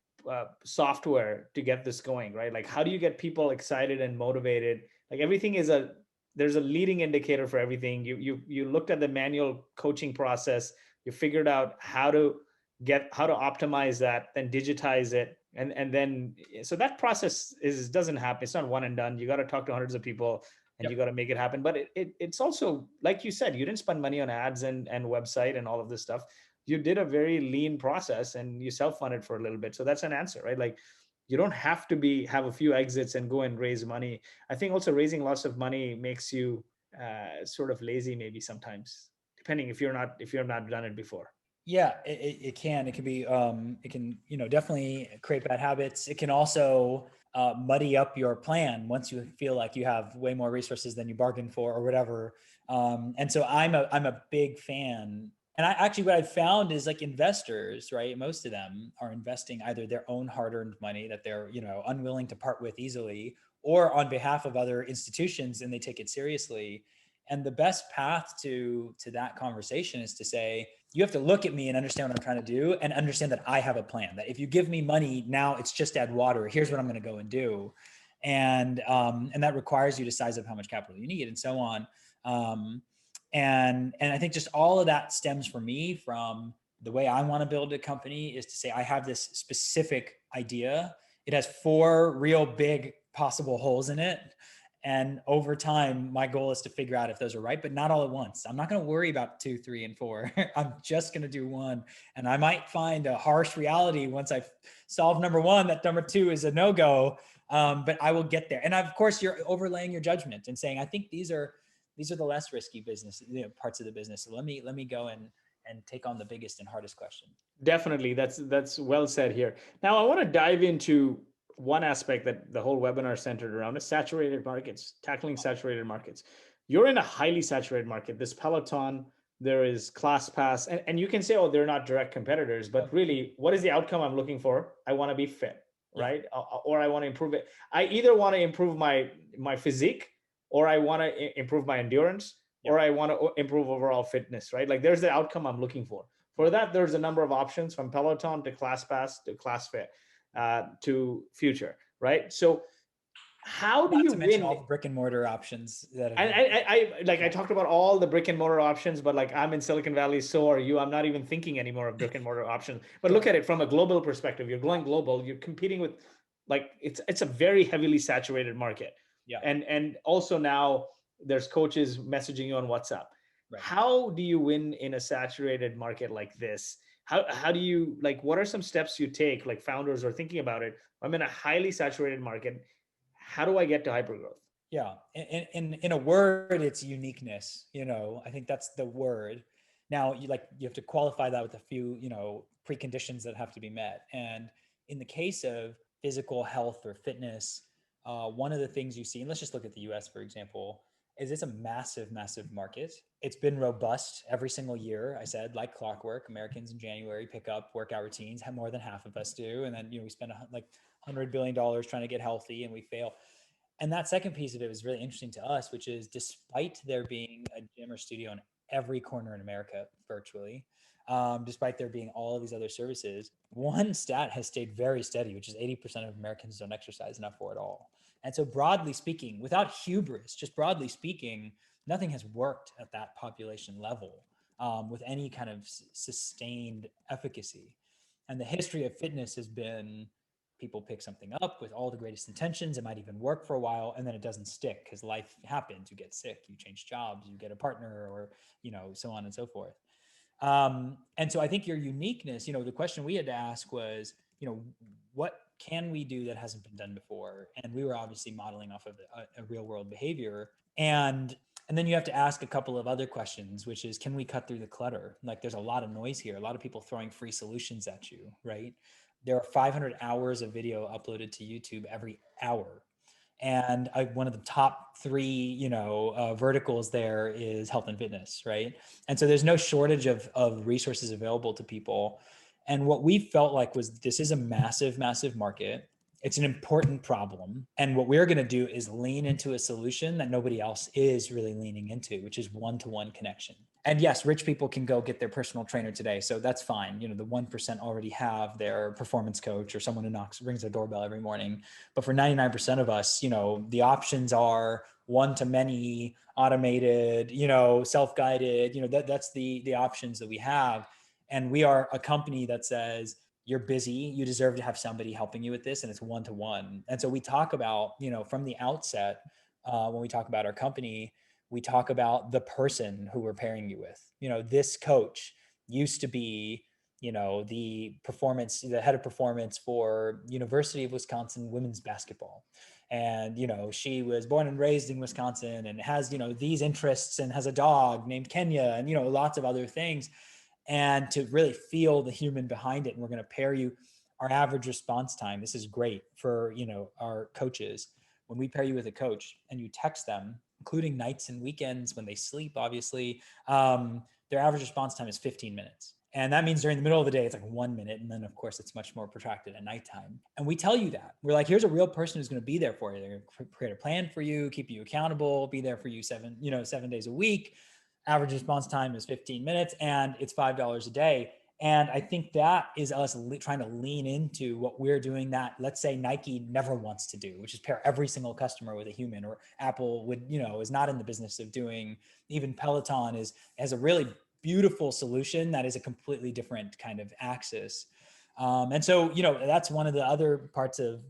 Speaker 2: software to get this going, right? Like, how do you get people excited and motivated? Like, everything is there's a leading indicator for everything. You looked at the manual coaching process, you figured out how to optimize that, then digitize it, and then so that process doesn't happen. It's not one and done. You got to talk to hundreds of people and
Speaker 3: Yep.
Speaker 2: you got to make it happen. But it's also, like you said, you didn't spend money on ads and website and all of this stuff. You did a very lean process and you self-funded for a little bit. So that's an answer, right? Like, you don't have to have a few exits and go and raise money. I think also raising lots of money makes you sort of lazy maybe sometimes, depending if you're not done it before.
Speaker 3: Yeah, it can. It can be, it can, definitely create bad habits. It can also muddy up your plan once you feel like you have way more resources than you bargained for or whatever. And so I'm a big fan. And what I've found is, like, investors, right? Most of them are investing either their own hard-earned money that they're, unwilling to part with easily, or on behalf of other institutions, and they take it seriously. And the best path to that conversation is to say, you have to look at me and understand what I'm trying to do, and understand that I have a plan, that if you give me money now, it's just add water. Here's what I'm going to go and do. And that requires you to size up how much capital you need and so on. And I think just all of that stems for me from the way I want to build a company, is to say, I have this specific idea. It has 4 real big possible holes in it. And over time, my goal is to figure out if those are right, but not all at once. I'm not going to worry about 2, 3, and 4. I'm just going to do 1. And I might find a harsh reality once I solve number 1, that number 2 is a no-go. But I will get there. And of course, you're overlaying your judgment and saying, I think these are the less risky business, parts of the business. So let me go and take on the biggest and hardest question.
Speaker 2: Definitely. That's well said here. Now I want to dive into one aspect that the whole webinar centered around is saturated markets, tackling saturated markets. You're in a highly saturated market. This Peloton, there is ClassPass, and you can say, oh, they're not direct competitors, but really, what is the outcome I'm looking for? I want to be fit, right? Or I want to improve it. I either want to improve my physique, or I want to improve my endurance, or I want to improve overall fitness, right? Like, there's the outcome I'm looking for. For that, there's a number of options, from Peloton to ClassPass to ClassFit to Future, right? So how do
Speaker 3: Not
Speaker 2: you
Speaker 3: to mention
Speaker 2: win?
Speaker 3: all the brick and mortar options that
Speaker 2: I talked about all the brick and mortar options, but like, I'm in Silicon Valley, so are you. I'm not even thinking anymore of brick and mortar options. But look at it from a global perspective. You're going global. You're competing with, like, it's a very heavily saturated market.
Speaker 3: Yeah.
Speaker 2: And also now there's coaches messaging you on WhatsApp.
Speaker 3: Right.
Speaker 2: How do you win in a saturated market like this? How do you, like, what are some steps you take, like founders are thinking about it? I'm in a highly saturated market. How do I get to hypergrowth?
Speaker 3: Yeah. In a word, it's uniqueness. I think that's the word. Now, you have to qualify that with a few, preconditions that have to be met. And in the case of physical health or fitness, one of the things you see, and let's just look at the US, for example, is it's a massive, massive market. It's been robust every single year. I said, like clockwork, Americans in January pick up workout routines, have more than half of us do. And then, we spend like $100 billion trying to get healthy, and we fail. And that second piece of it was really interesting to us, which is, despite there being a gym or studio in every corner in America, virtually, despite there being all of these other services, one stat has stayed very steady, which is 80% of Americans don't exercise enough or at all. And so, broadly speaking, without hubris, just broadly speaking, nothing has worked at that population level with any kind of sustained efficacy. And the history of fitness has been, people pick something up with all the greatest intentions. It might even work for a while, and then it doesn't stick because life happens. You get sick, you change jobs, you get a partner, or so on and so forth. And so I think your uniqueness, the question we had to ask was, what can we do that hasn't been done before? And we were obviously modeling off of a real world behavior. And And then you have to ask a couple of other questions, which is, can we cut through the clutter? Like there's a lot of noise here, a lot of people throwing free solutions at you, right? There are 500 hours of video uploaded to YouTube every hour. And one of the top three, verticals there is health and fitness, right? And so there's no shortage of resources available to people. And what we felt like was this is a massive, massive market. It's an important problem. And what we're going to do is lean into a solution that nobody else is really leaning into, which is one-to-one connection. And yes, rich people can go get their personal trainer today. So that's fine. The 1% already have their performance coach or someone who rings their doorbell every morning. But for 99% of us, the options are one-to-many, automated, self-guided, that's the options that we have. And we are a company that says, you're busy, you deserve to have somebody helping you with this, and it's one-to-one. And so we talk about, from the outset, when we talk about our company, we talk about the person who we're pairing you with. This coach used to be, the head of performance for University of Wisconsin women's basketball. And, she was born and raised in Wisconsin and has, these interests and has a dog named Kenya and, lots of other things. And to really feel the human behind it. And we're going to pair you. Our average response time, this is great for, our coaches. When we pair you with a coach and you text them, including nights and weekends when they sleep, obviously, their average response time is 15 minutes. And that means during the middle of the day, it's like 1 minute. And then of course it's much more protracted at nighttime. And we tell you that we're like, here's a real person who's going to be there for you. They're going to create a plan for you, keep you accountable, be there for you 7 days a week. Average response time is 15 minutes and it's $5 a day. And I think that is us trying to lean into what we're doing that, let's say Nike never wants to do, which is pair every single customer with a human, or Apple would, is not in the business of doing. Even Peloton has a really beautiful solution that is a completely different kind of axis. And so, that's one of the other parts of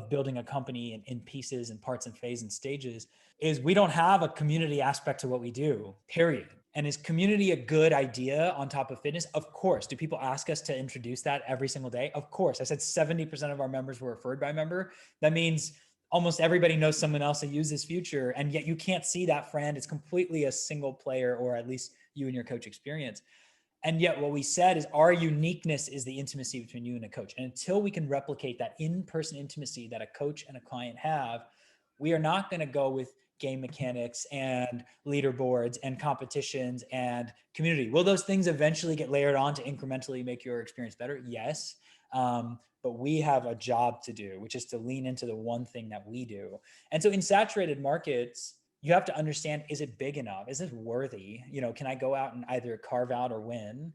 Speaker 3: building a company in pieces and parts and phase and stages is we don't have a community aspect to what we do, period. And is community a good idea on top of fitness? Of course. Do people ask us to introduce that every single day? Of course. I said 70% of our members were referred by a member. That means almost everybody knows someone else that uses Future, and yet you can't see that friend. It's completely a single player, or at least you and your coach experience. And yet what we said is our uniqueness is the intimacy between you and a coach. And until we can replicate that in-person intimacy that a coach and a client have, we are not going to go with game mechanics and leaderboards and competitions and community. Will those things eventually get layered on to incrementally make your experience better? Yes. But we have a job to do, which is to lean into the one thing that we do. And so in saturated markets, you have to understand, is it big enough? Is it worthy? Can I go out and either carve out or win?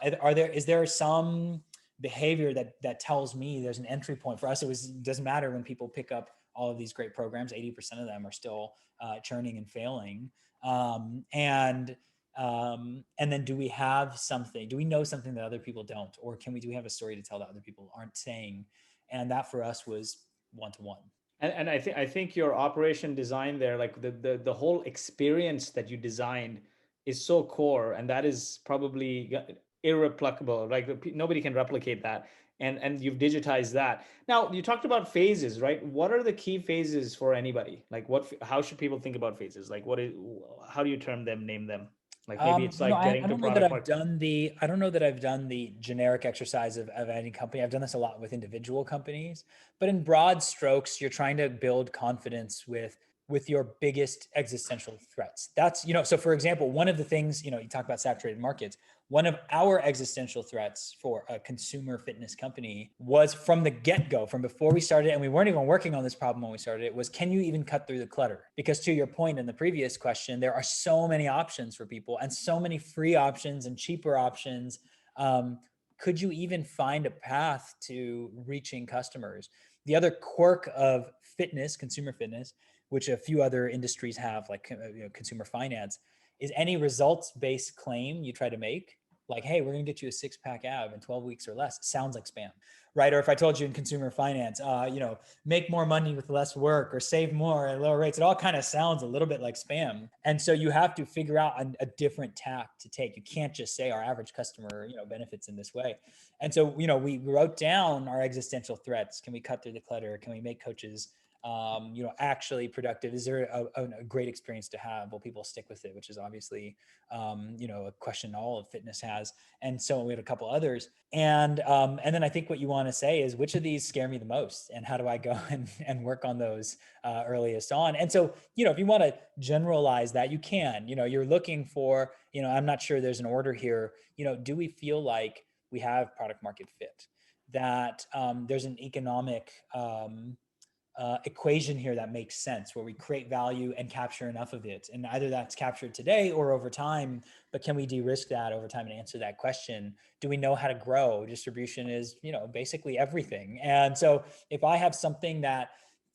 Speaker 3: Is there some behavior that tells me there's an entry point for us? It doesn't matter when people pick up all of these great programs, 80% of them are still churning and failing. And then do we have something? Do we know something that other people don't? Or do we have a story to tell that other people aren't saying? And that for us was one-to-one.
Speaker 2: And I think your operation design there, like the whole experience that you designed, is so core, and that is probably irreplicable. Like nobody can replicate that, and you've digitized that. Now you talked about phases, right? What are the key phases for anybody? Like how should people think about phases? Like how do you name them? Like maybe it's like
Speaker 3: I
Speaker 2: getting to
Speaker 3: don't know that
Speaker 2: product
Speaker 3: I've
Speaker 2: market.
Speaker 3: I don't know that I've done the generic exercise of any company. I've done this a lot with individual companies, but in broad strokes, you're trying to build confidence with your biggest existential threats. That's, so for example, one of the things, you talk about saturated markets. One of our existential threats for a consumer fitness company was from the get-go, from before we started, and we weren't even working on this problem when we started it, was can you even cut through the clutter? Because to your point in the previous question, there are so many options for people and so many free options and cheaper options. Could you even find a path to reaching customers? The other quirk of fitness, consumer fitness, which a few other industries have, like consumer finance, is any results-based claim you try to make, like, hey, we're going to get you a six-pack ab in 12 weeks or less, sounds like spam, right? Or if I told you in consumer finance, make more money with less work or save more at lower rates, it all kind of sounds a little bit like spam. And so you have to figure out a different tack to take. You can't just say our average customer, benefits in this way. And so, we wrote down our existential threats. Can we cut through the clutter? Can we make coaches actually productive? Is there a great experience to have? Will people stick with it? Which is obviously, a question all of fitness has. And so we had a couple others. And then I think what you want to say is, which of these scare me the most, and how do I go and work on those earliest on? And so, if you want to generalize that, you can. You're looking for, I'm not sure there's an order here. Do we feel like we have product market fit? That there's an economic equation here that makes sense, where we create value and capture enough of it, and either that's captured today or over time. But can we de-risk that over time and answer that question? Do we know how to grow? Distribution is basically everything. And so if I have something that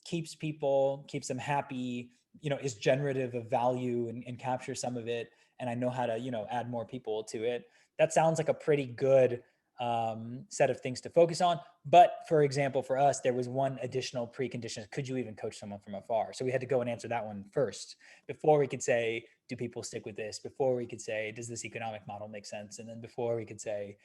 Speaker 3: keeps them happy, is generative of value and capture some of it, and I know how to add more people to it, that sounds like a pretty good set of things to focus on. But for example, for us, there was one additional precondition. Could you even coach someone from afar? So we had to go and answer that one first before we could say, do people stick with this? Before we could say, does this economic model make sense? And then before we could say,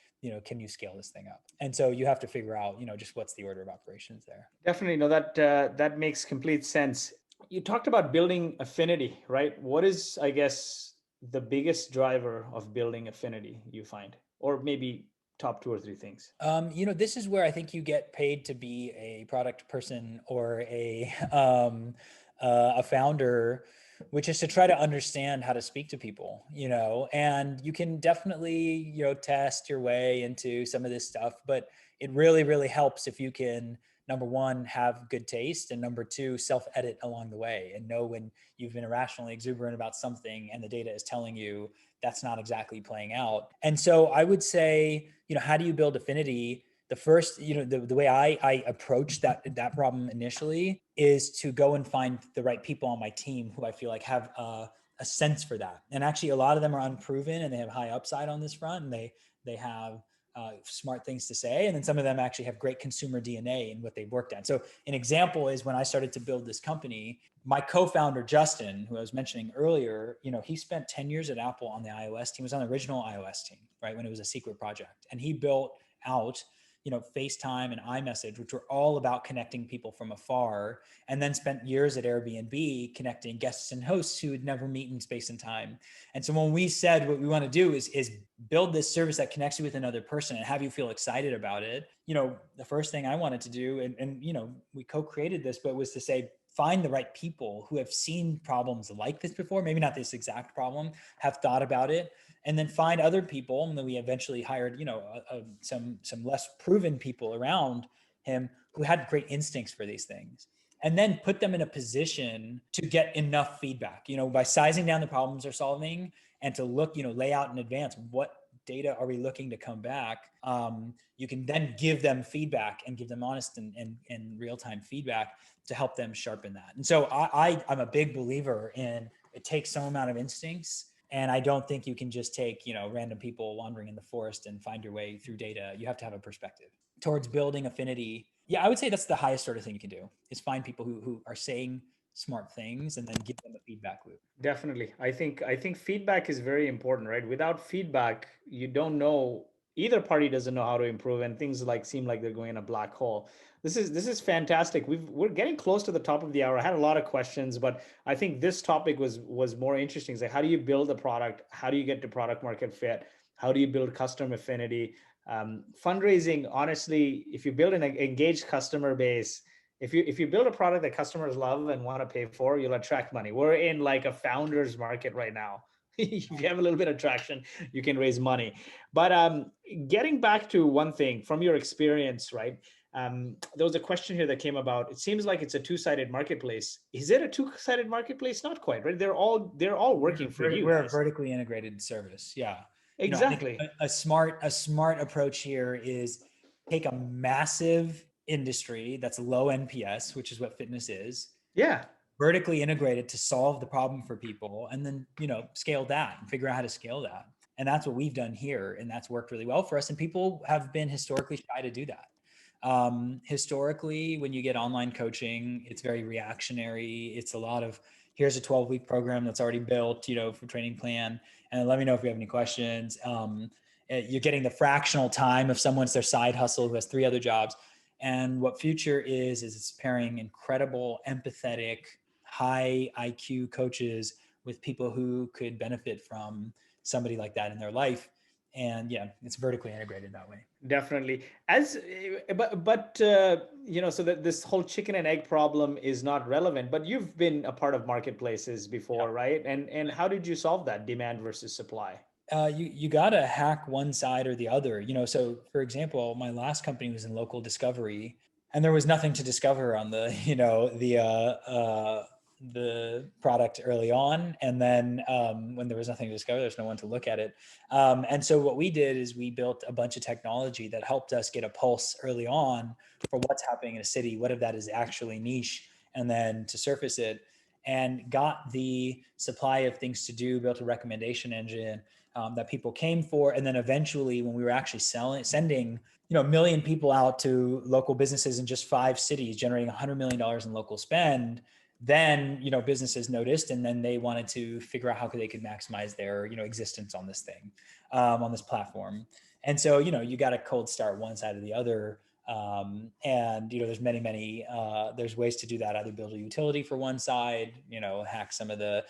Speaker 3: can you scale this thing up? And so you have to figure out, just what's the order of operations there.
Speaker 2: Definitely. No, that makes complete sense. You talked about building affinity, right? What is, I guess, the biggest driver of building affinity, you find? Or maybe top 2 or 3 things?
Speaker 3: This is where I think you get paid to be a product person or a founder, which is to try to understand how to speak to people, and you can definitely, test your way into some of this stuff, but it really, really helps if you can, number one, have good taste, and number two, self-edit along the way and know when you've been irrationally exuberant about something and the data is telling you that's not exactly playing out. And so I would say, how do you build affinity? The first, the way I approach that problem initially is to go and find the right people on my team who I feel like have a sense for that. And actually, a lot of them are unproven and they have high upside on this front, and they have smart things to say. And then some of them actually have great consumer DNA in what they've worked at. So an example is when I started to build this company, my co-founder, Justin, who I was mentioning earlier, he spent 10 years at Apple on the iOS team, was on the original iOS team, right? When it was a secret project. And he built out, FaceTime and iMessage, which were all about connecting people from afar, and then spent years at Airbnb connecting guests and hosts who would never meet in space and time. And so when we said what we want to do is build this service that connects you with another person and have you feel excited about it, the first thing I wanted to do, and we co-created this, but was to say, find the right people who have seen problems like this before, maybe not this exact problem, have thought about it, and then find other people. And then we eventually hired, some less proven people around him who had great instincts for these things, and then put them in a position to get enough feedback, by sizing down the problems they're solving, and to look, lay out in advance, what data are we looking to come back? You can then give them feedback and give them honest and real-time feedback to help them sharpen that. And so I'm a big believer in, it takes some amount of instincts. And I don't think you can just take, random people wandering in the forest and find your way through data. You have to have a perspective towards building affinity. Yeah, I would say that's the highest sort of thing you can do, is find people who are saying smart things and then give them a feedback loop.
Speaker 2: Definitely. I think feedback is very important, right? Without feedback, you don't know, either party doesn't know how to improve, and things seem like they're going in a black hole. This is fantastic. We're getting close to the top of the hour. I had a lot of questions, but I think this topic was more interesting. It's like, how do you build a product? How do you get to product market fit? How do you build customer affinity? Fundraising, honestly, if you build an engaged customer base, if you build a product that customers love and want to pay for, you'll attract money. We're in like a founder's market right now. If you have a little bit of traction, you can raise money. But getting back to one thing from your experience, right? There was a question here that came about. It seems like it's a two-sided marketplace. Is it a two-sided marketplace? Not quite, right? They're all working for you.
Speaker 3: We're a vertically integrated service. Yeah.
Speaker 2: Exactly.
Speaker 3: I think a smart approach here is take a massive industry that's low NPS, which is what fitness is.
Speaker 2: Yeah.
Speaker 3: Vertically integrated to solve the problem for people, and then, scale that and figure out how to scale that. And that's what we've done here. And that's worked really well for us. And people have been historically shy to do that. Historically, when you get online coaching, it's very reactionary. It's a lot of, here's a 12-week program that's already built, for training plan. And let me know if you have any questions. You're getting the fractional time of someone's their side hustle who has 3 other jobs. And what Future is it's pairing incredible, empathetic, high IQ coaches with people who could benefit from somebody like that in their life. And yeah, it's vertically integrated that way.
Speaker 2: Definitely. So that this whole chicken and egg problem is not relevant, but you've been a part of marketplaces before, right? And how did you solve that demand versus supply?
Speaker 3: You gotta hack one side or the other. So for example, my last company was in local discovery, and there was nothing to discover on the the product early on, and then when there was nothing to discover, there's no one to look at it. And so what we did is we built a bunch of technology that helped us get a pulse early on for what's happening in a city, what if that is actually niche, and then to surface it, and got the supply of things to do, built a recommendation engine that people came for. And then eventually when we were actually sending, a million people out to local businesses in just 5 cities, generating $100 million in local spend, then, businesses noticed, and then they wanted to figure out how they could maximize their, existence on this thing, on this platform. And so, you got to cold start one side or the other. And, there's many, there's ways to do that. Either build a utility for one side, hack some of the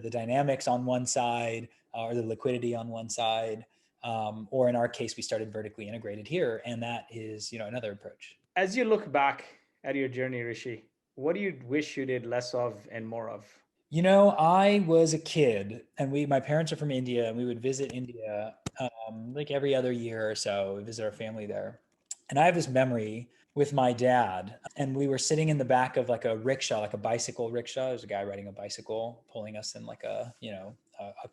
Speaker 3: dynamics on one side, or the liquidity on one side. Or in our case, we started vertically integrated here. And that is, another approach.
Speaker 2: As you look back at your journey, Rishi, what do you wish you did less of and more of?
Speaker 3: I was a kid, and my parents are from India, and we would visit India like every other year or so. We visit our family there. And I have this memory with my dad, and we were sitting in the back of like a rickshaw, like a bicycle rickshaw. There's a guy riding a bicycle, pulling us in like a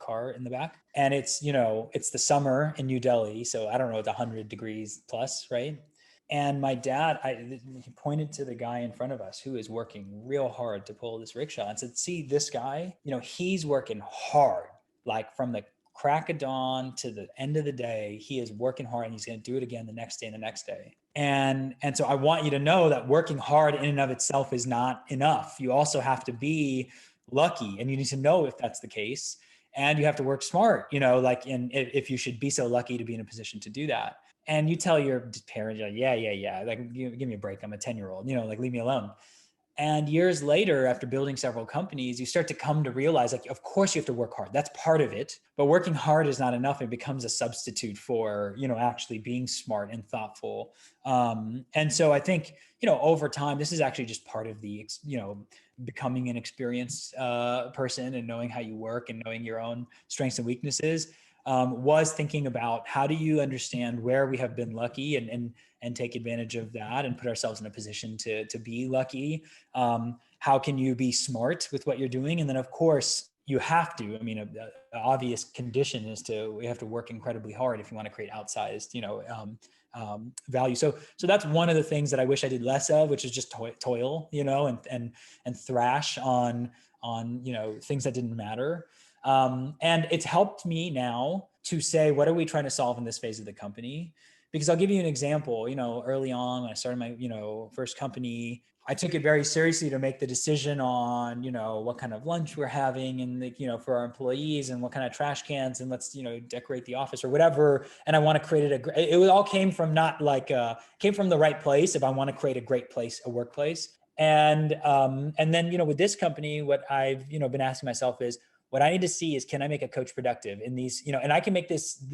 Speaker 3: car in the back. And it's the summer in New Delhi. So I don't know, it's 100 degrees plus, right? And my dad, he pointed to the guy in front of us who is working real hard to pull this rickshaw and said, see this guy, he's working hard, like from the crack of dawn to the end of the day. He is working hard, and he's going to do it again the next day and the next day. And so I want you to know that working hard in and of itself is not enough. You also have to be lucky, and you need to know if that's the case. And you have to work smart, and if you should be so lucky to be in a position to do that. And you tell your parents, yeah, like, give me a break. I'm a 10-year-old, like, leave me alone. And years later, after building several companies, you start to come to realize, like, of course you have to work hard. That's part of it. But working hard is not enough. It becomes a substitute for, actually being smart and thoughtful. And so I think, over time, this is actually just part of the, becoming an experienced person and knowing how you work and knowing your own strengths and weaknesses. Was thinking about how do you understand where we have been lucky and take advantage of that and put ourselves in a position to be lucky. How can you be smart with what you're doing? And then of course you have to, an obvious condition is we have to work incredibly hard if you want to create outsized, value. So that's one of the things that I wish I did less of, which is just toil, and thrash on things that didn't matter. And it's helped me now to say, what are we trying to solve in this phase of the company? Because I'll give you an example, early on when I started my, first company, I took it very seriously to make the decision on, what kind of lunch we're having and, for our employees and what kind of trash cans and let's, decorate the office or whatever. And I want to create it all came from came from the right place. If I want to create a great place, a workplace. And then, with this company, what I've, been asking myself is, what I need to see is, can I make a coach productive in these, and I can make this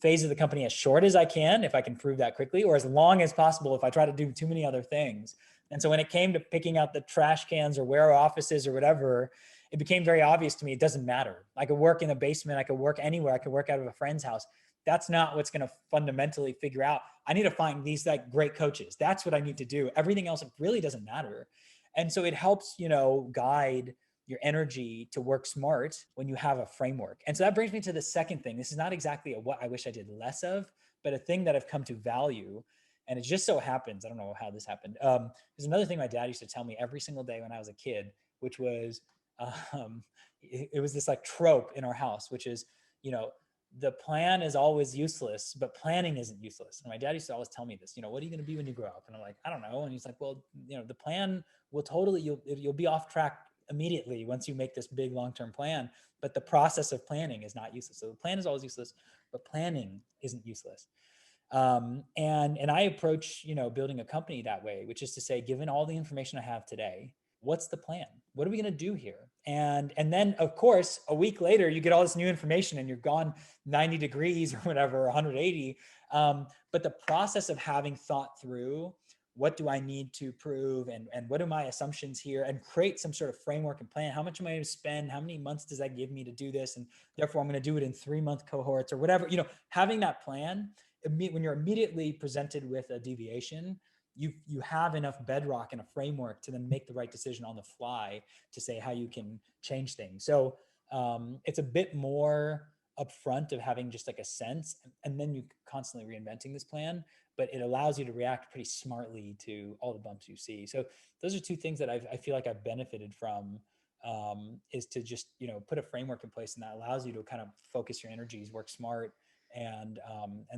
Speaker 3: phase of the company as short as I can, if I can prove that quickly, or as long as possible if I try to do too many other things. And so when it came to picking out the trash cans or where our office is or whatever, it became very obvious to me, it doesn't matter. I could work in the basement. I could work anywhere. I could work out of a friend's house. That's not what's going to fundamentally figure out. I need to find these like great coaches. That's what I need to do. Everything else really doesn't matter. And so it helps, guide your energy to work smart when you have a framework. And so that brings me to the second thing. This is not exactly what I wish I did less of, but a thing that I've come to value. And it just so happens, I don't know how this happened. There's another thing my dad used to tell me every single day when I was a kid, which was, it was this like trope in our house, which is, the plan is always useless, but planning isn't useless. And my dad used to always tell me this, what are you going to be when you grow up? And I'm like, I don't know. And he's like, well, the plan will totally, you'll be off track immediately once you make this big long-term plan, but the process of planning is not useless. So the plan is always useless, but planning isn't useless. And I approach, building a company that way, which is to say, given all the information I have today, what's the plan? What are we going to do here? And then of course, a week later, you get all this new information and you're gone 90 degrees or whatever, 180. But the process of having thought through what do I need to prove and what are my assumptions here, and create some sort of framework and plan. How much am I going to spend? How many months does that give me to do this? And therefore I'm going to do it in 3-month cohorts or whatever, having that plan. When you're immediately presented with a deviation, you have enough bedrock and a framework to then make the right decision on the fly to say how you can change things. So it's a bit more upfront of having just like a sense, and then you constantly reinventing this plan, but it allows you to react pretty smartly to all the bumps you see. So those are two things that I feel like I've benefited from, is to just put a framework in place, and that allows you to kind of focus your energies, work smart, and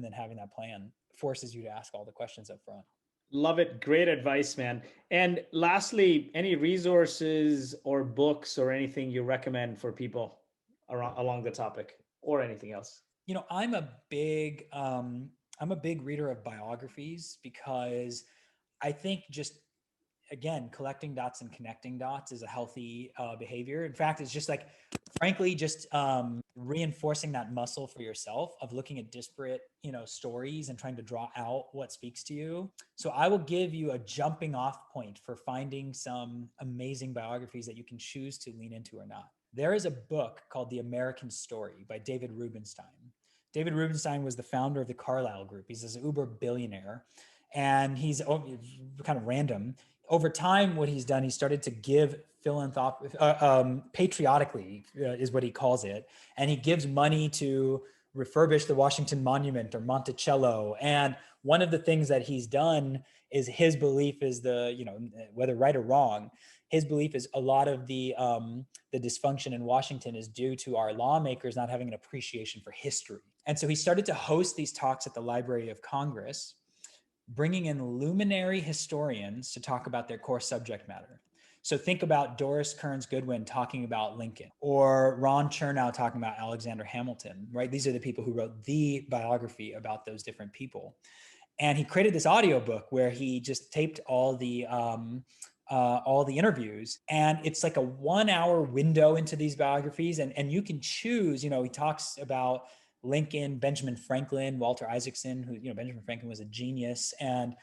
Speaker 3: then having that plan forces you to ask all the questions up front.
Speaker 2: Love it. Great advice, man. And lastly, any resources or books or anything you recommend for people along the topic, or anything else?
Speaker 3: I'm a big reader of biographies, because I think just, again, collecting dots and connecting dots is a healthy behavior. In fact, it's just like, frankly, just reinforcing that muscle for yourself of looking at disparate, stories and trying to draw out what speaks to you. So I will give you a jumping off point for finding some amazing biographies that you can choose to lean into or not. There is a book called The American Story by David Rubenstein. David Rubenstein was the founder of the Carlyle Group. He's this uber billionaire, and he's kind of random. Over time, what he's done, he started to give patriotically, is what he calls it. And he gives money to refurbish the Washington Monument or Monticello. And one of the things that he's done is, his belief is whether right or wrong, his belief is a lot of the dysfunction in Washington is due to our lawmakers not having an appreciation for history. And so he started to host these talks at the Library of Congress, bringing in luminary historians to talk about their core subject matter. So think about Doris Kearns Goodwin talking about Lincoln, or Ron Chernow talking about Alexander Hamilton, right? These are the people who wrote the biography about those different people. And he created this audiobook where he just taped all the interviews, and it's like a 1-hour window into these biographies. And you can choose, he talks about Lincoln, Benjamin Franklin, Walter Isaacson, who, Benjamin Franklin was a genius, and,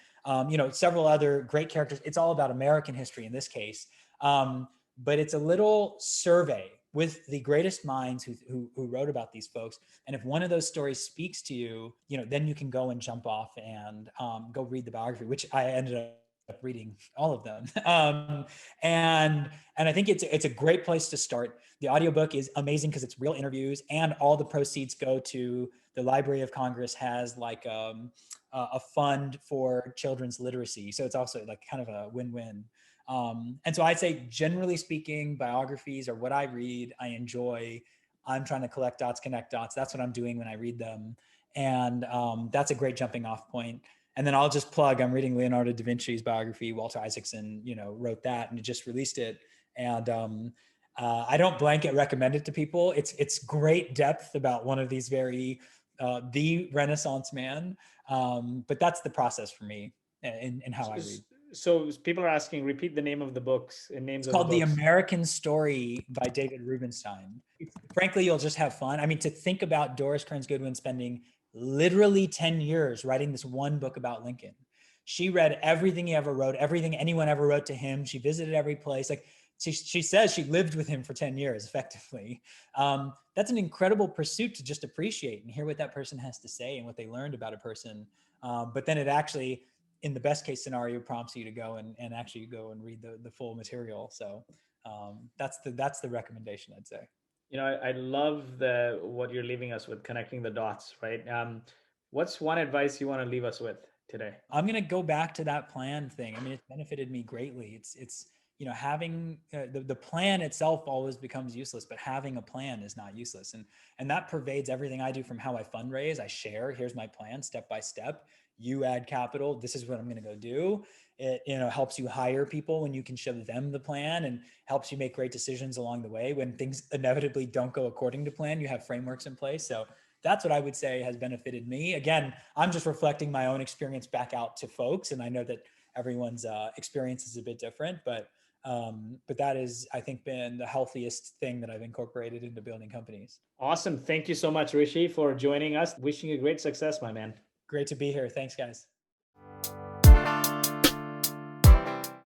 Speaker 3: several other great characters. It's all about American history in this case. But it's a little survey with the greatest minds who wrote about these folks. And if one of those stories speaks to you, then you can go and jump off and go read the biography, which I ended up reading all of them. And I think it's a great place to start. The audiobook is amazing because it's real interviews, and all the proceeds go to the Library of Congress has like a fund for children's literacy. So it's also like kind of a win-win. And so I'd say, generally speaking, biographies are what I read. I enjoy. I'm trying to collect dots, connect dots. That's what I'm doing when I read them. And that's a great jumping off point. And then I'll just plug, I'm reading Leonardo da Vinci's biography. Walter Isaacson, wrote that, and just released it. And I don't blanket recommend it to people. It's great depth about one of these the Renaissance man. But that's the process for me in how I read.
Speaker 2: So people are asking, repeat the name of the books and names
Speaker 3: It's
Speaker 2: of the
Speaker 3: called
Speaker 2: books.
Speaker 3: The American Story by David Rubenstein. Frankly, you'll just have fun. I mean, to think about Doris Kearns Goodwin spending literally 10 years writing this one book about Lincoln. She read everything he ever wrote, everything anyone ever wrote to him. She visited every place. Like she says she lived with him for 10 years effectively. That's an incredible pursuit to just appreciate and hear what that person has to say and what they learned about a person. But then it actually, in the best case scenario, prompts you to go and actually go and read the full material. So that's the recommendation, I'd say.
Speaker 2: I love what you're leaving us with, connecting the dots, right? What's one advice you want to leave us with today?
Speaker 3: I'm going to go back to that plan thing. I mean, it's benefited me greatly. It's having the plan itself always becomes useless, but having a plan is not useless. And that pervades everything I do, from how I fundraise. I share, here's my plan step by step. You add capital. This is what I'm going to go do. It, helps you hire people when you can show them the plan, and helps you make great decisions along the way. When things inevitably don't go according to plan, you have frameworks in place. So that's what I would say has benefited me. Again, I'm just reflecting my own experience back out to folks, and I know that everyone's experience is a bit different, but that is, I think, been the healthiest thing that I've incorporated into building companies.
Speaker 2: Awesome. Thank you so much, Rishi, for joining us. Wishing you great success, my man.
Speaker 3: Great to be here. Thanks, guys.